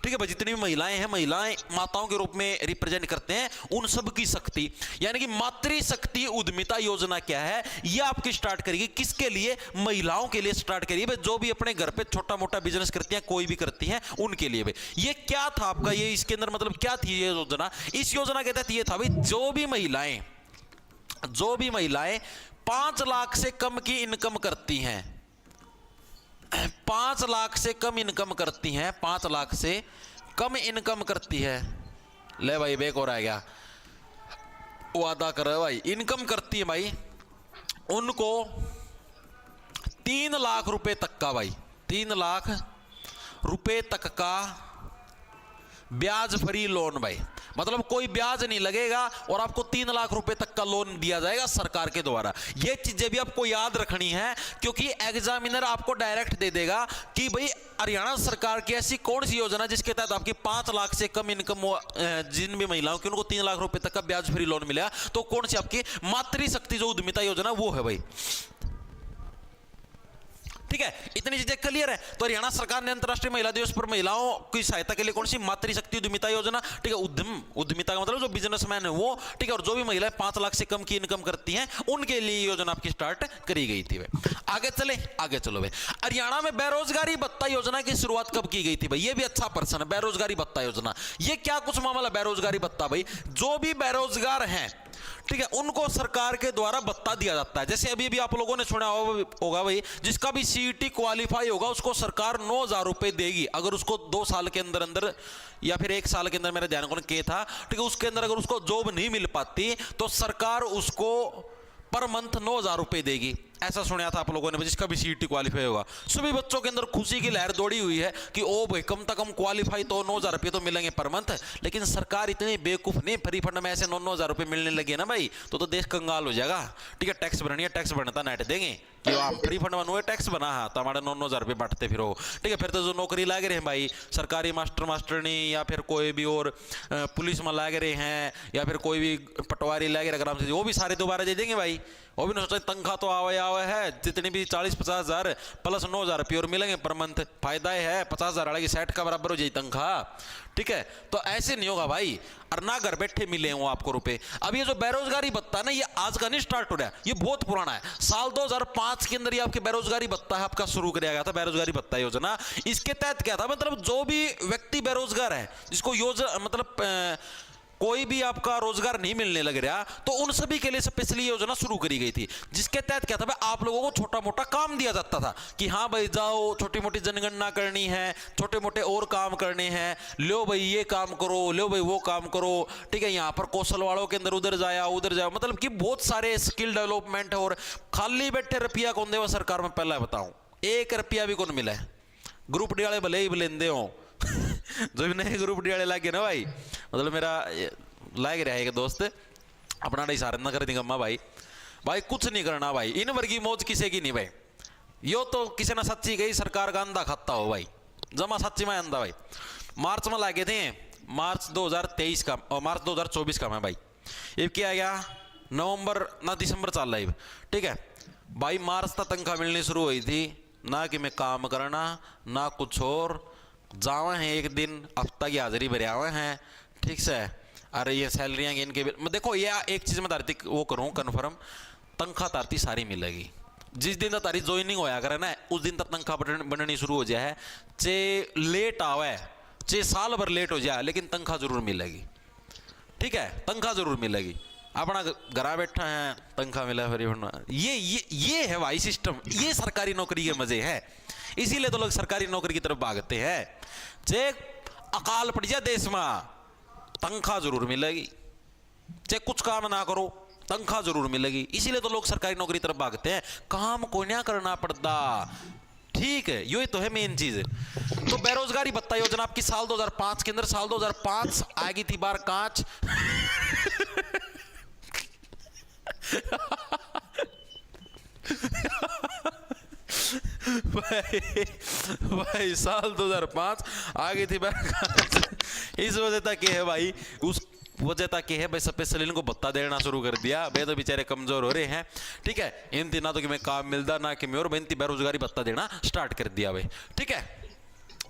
ठीक है भाई, जितनी भी महिलाएं हैं, महिलाएं माताओं के रूप में रिप्रेजेंट करते हैं, उन सब की शक्ति, यानी कि मातृशक्ति उद्यमिता योजना क्या है, ये आपकी स्टार्ट करेगी, किसके लिए, महिलाओं के लिए स्टार्ट करिए भाई, जो भी अपने घर पे छोटा मोटा बिजनेस करती हैं, कोई भी करती हैं, उनके लिए भाई। ये क्या था आपका, ये इसके अंदर मतलब क्या थी ये योजना, इस योजना के तहत ये था भाई, जो भी महिलाएं 5 लाख से कम की इनकम करती हैं, 5 लाख से कम इनकम करती हैं, 5 लाख से कम इनकम करती है, ले भाई बेक हो रहा है क्या, वादा कर रहे भाई, इनकम करती है भाई, उनको 3 लाख रुपए तक का भाई, 3 लाख रुपए तक का ब्याज फ्री लोन भाई, मतलब कोई ब्याज नहीं लगेगा और आपको 3 लाख रुपए तक का लोन दिया जाएगा सरकार के द्वारा। ये चीजें भी आपको याद रखनी है, क्योंकि एग्जामिनर आपको डायरेक्ट दे देगा कि भाई हरियाणा सरकार की ऐसी कौन सी योजना जिसके तहत आपकी 5 लाख से कम इनकम जिन भी महिलाओं की उनको 3 लाख रुपए तक का ब्याज फ्री लोन मिलेगा, तो कौन सी आपकी मातृशक्ति जो उद्यमिता योजना वो है भाई, ठीक है। इतनी चीजें क्लियर है। तो हरियाणा सरकार ने अंतरराष्ट्रीय महिला दिवस पर महिलाओं की सहायता के लिए कौन सी मातृशक्ति उद्यमिता योजना, ठीक है, उद्यमिता का मतलब जो बिजनेसमैन है वो, ठीक है, और जो भी महिलाएं 5 लाख से कम की इनकम करती हैं उनके लिए योजना आपकी स्टार्ट करी गई थी भाई। आगे चलो भाई, हरियाणा में बेरोजगारी भत्ता योजना की शुरुआत कब की गई थी भाई, ये भी अच्छा प्रश्न है। बेरोजगारी भत्ता योजना, ये क्या कुछ मामला बेरोजगारी भत्ता भाई, जो भी बेरोजगार हैं, ठीक है, उनको सरकार के द्वारा भत्ता दिया जाता है। जैसे अभी भी आप लोगों ने सुना होगा भाई, जिसका भी सीईटी क्वालिफाई होगा उसको सरकार 9,000 रुपए देगी, अगर उसको 2 साल के अंदर अंदर या फिर 1 साल के अंदर, मेरे ध्यान को के था, ठीक है, उसके अंदर अगर उसको जॉब नहीं मिल पाती तो सरकार उसको पर मंथ 9,000 रुपए देगी। ऐसा सुना था आप लोगों ने, जिसका भी सीईटी क्वालिफाई होगा। सभी बच्चों के अंदर खुशी की लहर दौड़ी हुई है कि ओ भाई कम से कम क्वालिफाई तो 9,000 रुपये तो मिलेंगे पर मंथ। लेकिन सरकार इतनी बेवकूफ नहीं, फ्री फंड में ऐसे 9,000 रुपये मिलने लगे ना भाई, तो देश कंगाल हो जाएगा। ठीक है, टैक्स भरनी है, टैक्स भरना नेट देंगे कि आप फ्री फंड बनवाए, टैक्स बना, हाँ तो हमारे 9,000 रुपये बांटते फिर हो। ठीक है, फिर तो जो नौकरी लाग रहे हैं भाई, सरकारी मास्टर मास्टरनी या फिर कोई भी और पुलिस में लाग रहे हैं या फिर कोई भी पटवारी लाग रहे ग्राम से, वो भी सारे दोबारा दे देंगे भाई। वो भी नहीं सोचते तनख्वाह तो आवे है, जितनी भी 40-50 हज़ार प्लस 9,000 रुपये और मिलेंगे पर मंथ, फायदा है 50 हज़ार की 60 का बराबर हो जाए तनख्वाह। ठीक है, तो ऐसे नहीं होगा भाई, और ना घर बैठे मिले हो आपको रुपए। अब ये जो बेरोजगारी भत्ता ना, ये आज का नहीं स्टार्ट हो रहा है, ये बहुत पुराना है। साल 2005 के अंदर ये आपके बेरोजगारी भत्ता है आपका शुरू किया गया था, बेरोजगारी भत्ता योजना। इसके तहत क्या था, मतलब जो भी व्यक्ति बेरोजगार है, जिसको योजना मतलब कोई भी आपका रोजगार नहीं मिलने लग रहा, तो उन सभी के लिए स्पेशली योजना शुरू करी गई थी। जिसके तहत क्या था भाई, आप लोगों को छोटा मोटा काम दिया जाता था कि हाँ भाई जाओ, छोटी मोटी जनगणना करनी है, छोटे मोटे और काम करने हैं, लो भाई ये काम करो, लो भाई वो काम करो। ठीक है, यहाँ पर कौशल वालों के अंदर उधर जाओ, मतलब कि बहुत सारे स्किल डेवलपमेंट है। और खाली बैठे रुपया कौन देवा सरकार में, पहला बताऊं, 1 रुपया भी कौन मिला है। ग्रुप डी वाले भले ही लेंदे हो जो भी नए ग्रुप डी वाले लागे ना भाई, मतलब मेरा लाग रहा है एक दोस्त अपना इशारा ना कर देंगे भाई, भाई कुछ नहीं करना भाई, इन वर्गी मौज किसी की नहीं भाई। यो तो किसी ने सच्ची गई सरकार का अंधा खाता हो भाई, जमा सच्ची में अंधा भाई। मार्च में लागे थे, मार्च 2023 का और मार्च 2024 का मैं भाई, ये क्या गया नवंबर ना दिसंबर चल रहा है। ठीक है भाई, मार्च तक तनख्वाह मिलनी शुरू हुई थी, ना कि मैं काम करना ना कुछ और, जावा है एक दिन हफ्ता की हाजिरी भरे हुए हैं। ठीक से, अरे ये सैलरियाँ इनके देखो, ये एक चीज़ में तारती वो करूँ कन्फर्म, तनख्वाह तारती सारी मिलेगी। जिस दिन तक तारी ज्वाइनिंग होया करे ना, उस दिन तक तनख्वाह बननी शुरू हो जाए, चे लेट आवे, चे साल भर लेट हो जाए, लेकिन तनख्वाह जरूर मिलेगी। ठीक है, तनख्वाह जरूर मिलेगी। अपना घरा बैठा है, तनख्वाह मिला फिर ये है भाई सिस्टम। ये सरकारी नौकरी के मजे हैं, इसीलिए तो लोग सरकारी नौकरी की तरफ भागते हैं। चाहे अकाल पड़ जाए देश में, तनख्वाह जरूर मिलेगी, चाहे कुछ काम ना करो तनख्वाह जरूर मिलेगी, इसीलिए तो लोग सरकारी नौकरी तरफ भागते हैं। काम को ना करना पड़ता, ठीक है, यही तो है मेन चीज। तो बेरोजगारी भत्ता योजना आपकी साल 2005 के अंदर, साल 2005 आएगी थी बार कांच भाई साल 2005 आगे थी बार कांच। इस वजह तक है भाई, उस वजह तक है भाई स्पेशल इनको भत्ता देना शुरू कर दिया। वे तो बेचारे कमजोर हो रहे हैं, ठीक है, इन ना तो कि मैं काम मिलता ना कि मैं, और बेनती बेरोजगारी भत्ता देना स्टार्ट कर दिया भाई, ठीक है।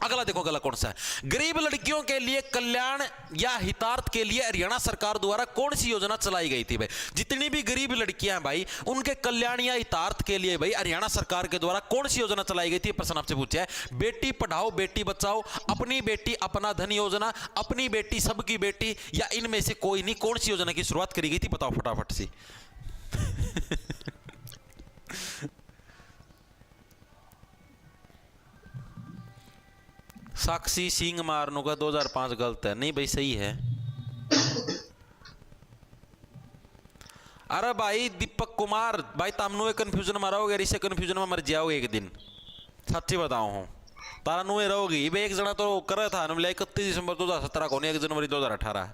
अगला देखो, अगला कौन सा है? गरीब लड़कियों के लिए कल्याण या हितार्थ के लिए हरियाणा सरकार द्वारा कौन सी योजना चलाई गई थी भाई? जितनी भी गरीब लड़कियां हैं भाई, उनके कल्याण या हितार्थ के लिए भाई हरियाणा सरकार के द्वारा कौन सी योजना चलाई गई थी? प्रश्न आपसे पूछा है। बेटी पढ़ाओ बेटी बचाओ, अपनी बेटी अपना धन योजना, अपनी बेटी सबकी बेटी, या इनमें से कोई नहीं? कौन सी योजना की शुरुआत करी गई थी? बताओ फटाफट से। साक्षी सिंह मारनू का 2005 गलत है। नहीं भाई सही है। अरे भाई दीपक कुमार भाई, तामनु एक कंफ्यूजन में रहोगे, इसे कंफ्यूजन में मर जाओगे एक दिन, सच्ची बताओ हूं। तारा नुए रहोगी भाई। एक जना तो कर था 31 दिसंबर 2017 को, 1 जनवरी 2018,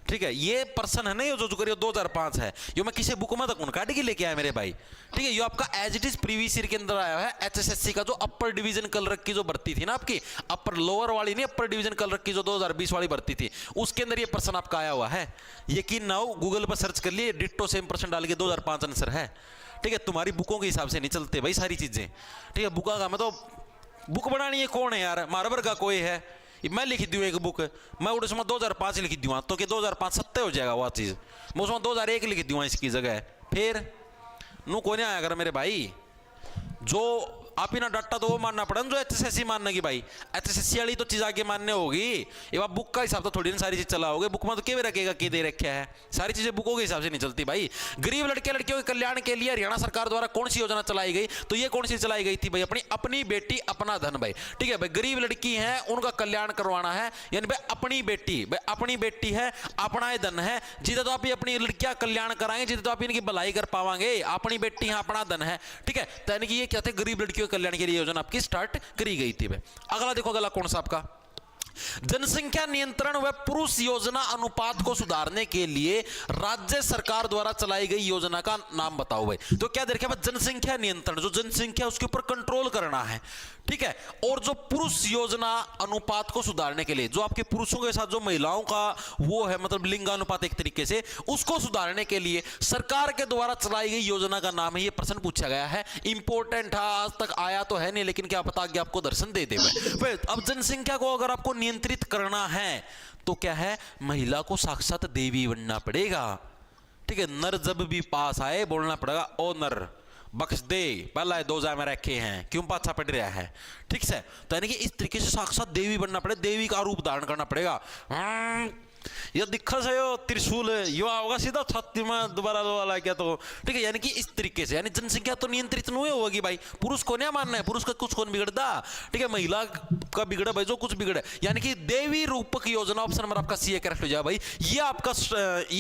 ठीक है। ये पर्सन है ना, ये जो करिए 2005 है, ये मैं किसी बुक में तक उन काट के लेके आया मेरे भाई, ठीक है। ये आपका as it is previous year के अंदर आया है। एचएसएससी का जो अपर डिवीजन कलरक की जो भर्ती थी ना आपकी, अपर लोअर वाली नहीं, अपर डिवीजन कलरक की जो 2020 वाली भर्ती थी, उसके अंदर ये पर्सन आपका आया हुआ है। यकीन ना हो, गूगल पर सर्च कर लिए, डिट्टो सेम पर्सन डाल के 2005 आंसर है, ठीक है। तुम्हारी बुकों के हिसाब से नहीं चलते भाई सारी चीजें, ठीक है। बुका का मैं तो बुक बनानी है कौन है यार? मारबर का कोई है? मैं लिख दूं एक बुक, मैं उसमें 2005 लिख दूंगा तो कि 2005 सत्य हो जाएगा वो चीज। मैं उसमें 2001 लिख दूंगा इसकी जगह, फिर नू कोई नहीं आया कर मेरे भाई। जो आप ही ना डाटा तो वो मानना पड़ा जो एचएसएससी मानना की भाई, एचएसएससी वाली तो चीज आगे मानने होगी। ये आप बुक का हिसाब तो थोड़ी ना सारी चीज चलाओगे, बुक में तो क्या रखेगा कि दे रखा है, सारी चीजें बुकों के हिसाब से नहीं चलती भाई। गरीब लड़के लड़कियों के कल्याण के लिए हरियाणा सरकार द्वारा कौन सी योजना चलाई गई? तो ये कौन सी चलाई गई थी भाई? अपनी अपनी बेटी अपना धन भाई, ठीक है भाई। गरीब लड़की है उनका कल्याण करवाना है, यानी भाई अपनी बेटी, भाई अपनी बेटी है अपना ही धन है। जितना तो आप ये अपनी लड़कियां कल्याण कराएंगे, जितना तो आप इनकी भलाई कर पावांगे। अपनी बेटी है अपना धन है, ठीक है। तो यानी कि ये क्या थे, गरीब लड़कियों के कल्याण के लिए योजना आपकी स्टार्ट करी गई थी। अगला देखो, अगला कौन सा आपका? जनसंख्या नियंत्रण व पुरुष योजना अनुपात को सुधारने के लिए राज्य सरकार द्वारा चलाई गई योजना का नाम बताओ भाई। तो क्या देखिए भाई, जनसंख्या नियंत्रण, जो जनसंख्या उसके ऊपर कंट्रोल करना है, ठीक है। और जो पुरुष योजना अनुपात को सुधारने के लिए, जो आपके पुरुषों के साथ जो महिलाओं का वो है, मतलब लिंगानुपात एक तरीके से, उसको सुधारने के लिए सरकार के द्वारा चलाई गई योजना का नाम है। ये प्रश्न पूछा गया है, इंपॉर्टेंट है, आज तक आया तो है नहीं, लेकिन क्या पता कि आपको दर्शन दे दे भाई। अब जनसंख्या को अगर आपको नियंत्रित करना है तो क्या है, महिला को साक्षात देवी बनना पड़ेगा, ठीक है। नर जब भी पास आए बोलना पड़ेगा, ओ नर बख्श दे, पहला दो जा में रखे हैं, क्यों पाछा पड़ रहा है, ठीक है। तो यानी कि इस तरीके से साक्षात देवी बनना पड़ेगा, देवी का रूप धारण करना पड़ेगा। ये दिखा से यो त्रिशूल यो होगा सीधा छाती में दोबारा वाला क्या, तो ठीक है। यानी कि इस तरीके से, यानी जनसंख्या तो नियंत्रित नहीं होगी भाई। पुरुष को नहीं मानना है, पुरुष का कुछ कौन बिगड़ता, ठीक है। महिला का बिगड़ा भाई, जो कुछ बिगड़े, यानी कि देवी रूपक योजना, ऑप्शन नंबर आपका सी करेक्ट हो जाए भाई। ये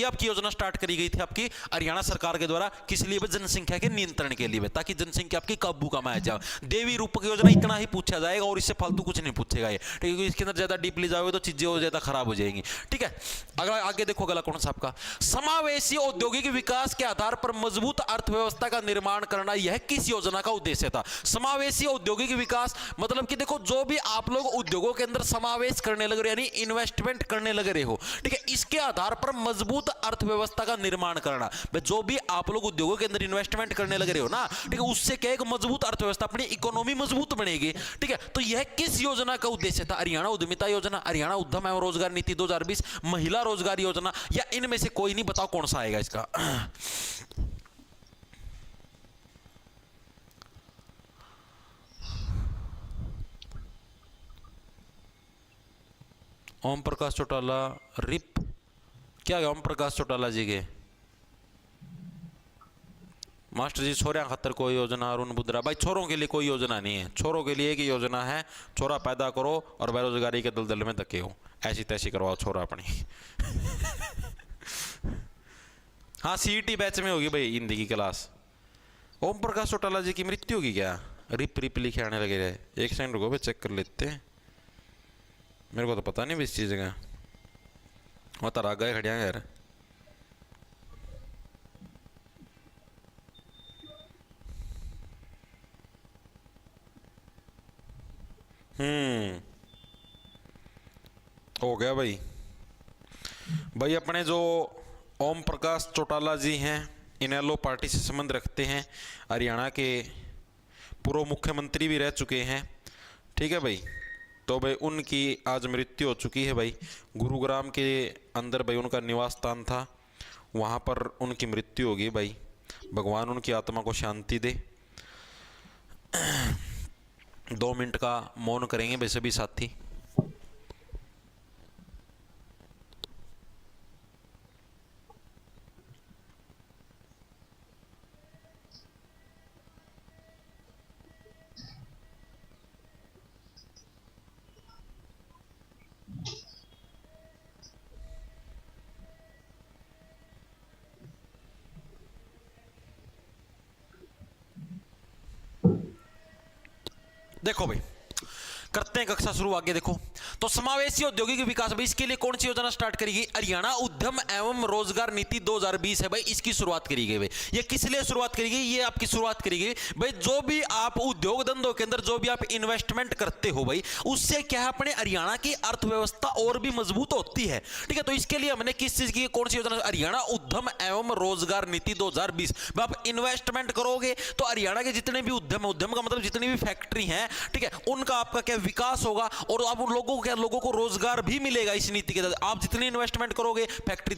आपकी योजना स्टार्ट करी गई थी आपकी हरियाणा सरकार के द्वारा, किस लिए? जनसंख्या के नियंत्रण के लिए, ताकि जनसंख्या आपकी काबू का में जाए। देवी रूपक योजना इतना ही पूछा जाएगा और इससे फालतू कुछ नहीं पूछेगा ये, ठीक है। इसके अंदर ज्यादा डीपली जाओगे तो चीजें और ज्यादा खराब हो जाएंगी, ठीक है। अगला आगे देखो, अगला कौन सा आपका? समावेशी औद्योगिक विकास के आधार पर मजबूत अर्थव्यवस्था का निर्माण करना, यह किस योजना का उद्देश्य था? समावेशी औद्योगिक विकास मतलब कि देखो, जो भी आप लोग उद्योगों के अंदर समावेश करने लग रहे हो, यानी इन्वेस्टमेंट करने लग रहे हो, ठीक है, इसके आधार पर मजबूत अर्थव्यवस्था का निर्माण करना। जो भी आप लोग उद्योगों के अंदर इन्वेस्टमेंट करने लग रहे हो ना, ठीक है, उससे क्या एक मजबूत अर्थव्यवस्था, अपनी इकोनॉमी मजबूत बनेगी, ठीक है। तो यह किस योजना का उद्देश्य था? हरियाणा उद्यमिता योजना, हरियाणा उद्यम एवं रोजगार नीति 2020, महिला रोजगार योजना, या इनमें से कोई नहीं? बताओ कौन सा आएगा इसका? ओम प्रकाश चौटाला, रिप क्या है ओम प्रकाश चौटाला जी के? मास्टर जी छोरिया खातर कोई योजना अरुण बुद्रा, भाई छोरों के लिए कोई योजना नहीं है। छोरों के लिए एक ही योजना है, छोरा पैदा करो और बेरोजगारी के दलदल में धके हो, ऐसी तैसी करवाओ छोरा अपनी। हाँ सीईटी बैच में होगी भाई हिंदी की क्लास। ओम प्रकाश चौटाला जी की मृत्यु होगी क्या? रिप रिप लिखे आने लगे रहे। एक सेकंड रुको भाई चेक कर लेते हैं, मेरे को तो पता नहीं इस चीज़ का। वो तो राग गए खड़िया यार। हो गया भाई। भाई अपने जो ओम प्रकाश चौटाला जी हैं, इनेलो पार्टी से संबंध रखते हैं, हरियाणा के पूर्व मुख्यमंत्री भी रह चुके हैं। ठीक है भाई, तो भाई उनकी आज मृत्यु हो चुकी है भाई। गुरुग्राम के अंदर भाई उनका निवास स्थान था, वहाँ पर उनकी मृत्यु होगी भाई। भगवान उनकी आत्मा को शांति दे। 2 मिनट का मौन करेंगे भाई सभी साथी। देखो भाई करते हैं कक्षा शुरू। आगे देखो, तो समावेशी औद्योगिक विकास भाई, इसके लिए कौन सी योजना स्टार्ट करेगी? हरियाणा उद्यम एवं रोजगार नीति 2020 है भाई, इसकी शुरुआत करी गई भाई। ये किस लिए शुरुआत करी गई? ये आपकी शुरुआत करी गई भाई, जो भी आप उद्योग धंधों के अंदर जो भी आप इन्वेस्टमेंट करते हो भाई, उससे क्या है अपने हरियाणा की अर्थव्यवस्था और भी मजबूत होती है। ठीक है, तो इसके लिए हमने किस चीज की कौन सी योजना? हरियाणा उद्यम एवं रोजगार नीति 2020। आप इन्वेस्टमेंट करोगे तो हरियाणा के जितने भी उद्यम का मतलब जितनी भी फैक्ट्री है, ठीक है, उनका आपका क्या विकास होगा और आप उन लोगों को रोजगार भी मिलेगा इस नीति के तहत। आप जितनी इन्वेस्टमेंट करोगे फैक्ट्री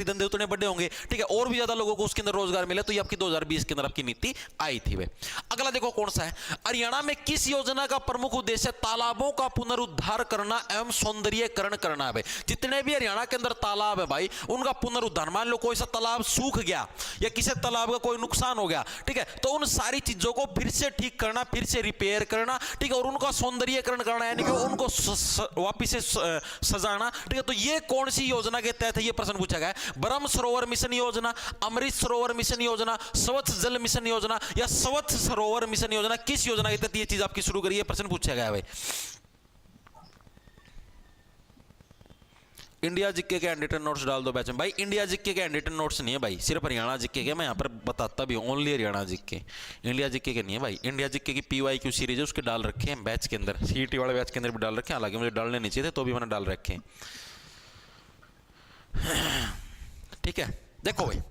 धंधे उतने बड़े होंगे, ठीक है, और भी ज्यादा लोगों को उसके अंदर रोजगार मिले। तो ये आपकी 2020 के अंदर आपकी नीति आई थी भाई। अगला देखो कौन सा है? हरियाणा में किस योजना का प्रमुख उद्देश्य तालाबों का पुनरुद्धार करना एवं सौंदर्यीकरण करना है भाई। जितने भी हरियाणा के अंदर तालाब है भाई, उनका पुनरुद्धार। मान लो कोई सा तालाब सूख गया या किसी तालाब का कोई नुकसान हो गया, ठीक है, तो उन सारी चीजों को फिर से ठीक करना, फिर से रिपेयर करना, ठीक है, और उनका सौंदर्यीकरण करना, यानी कि उनको वापिस से सजाना। ठीक है, तो ये कौन सी योजना के तहत है? ये प्रश्न पूछा गया है। ब्रह्म सरोवर मिशन योजना, अमृत सरोवर मिशन योजना, स्वच्छ जल मिशन योजना या स्वच्छ सरोवर मिशन योजना, किस योजना के तहत ये चीज आपकी शुरू करी है? प्रश्न पूछा गया है भाई। इंडिया जिक्के के हैंड रिटन नोट्स डाल दो बैच में भाई। इंडिया जिक्के के हैंड रिटन नोट्स नहीं है भाई, सिर्फ हरियाणा जिक्के के। मैं यहाँ पर बताता भी हूँ, ओनली हरियाणा जिक्के, इंडिया जिक्के के नहीं है भाई। इंडिया जिक्के की PYQ सीरीज है, उसके डाल रखे हैं बैच के अंदर, CET वाले बैच के अंदर भी डाल रखे हैं। हालांकि मुझे डालने नहीं चाहिए थे, तो भी मैंने डाल रखे हैं। ठीक है, देखो भाई,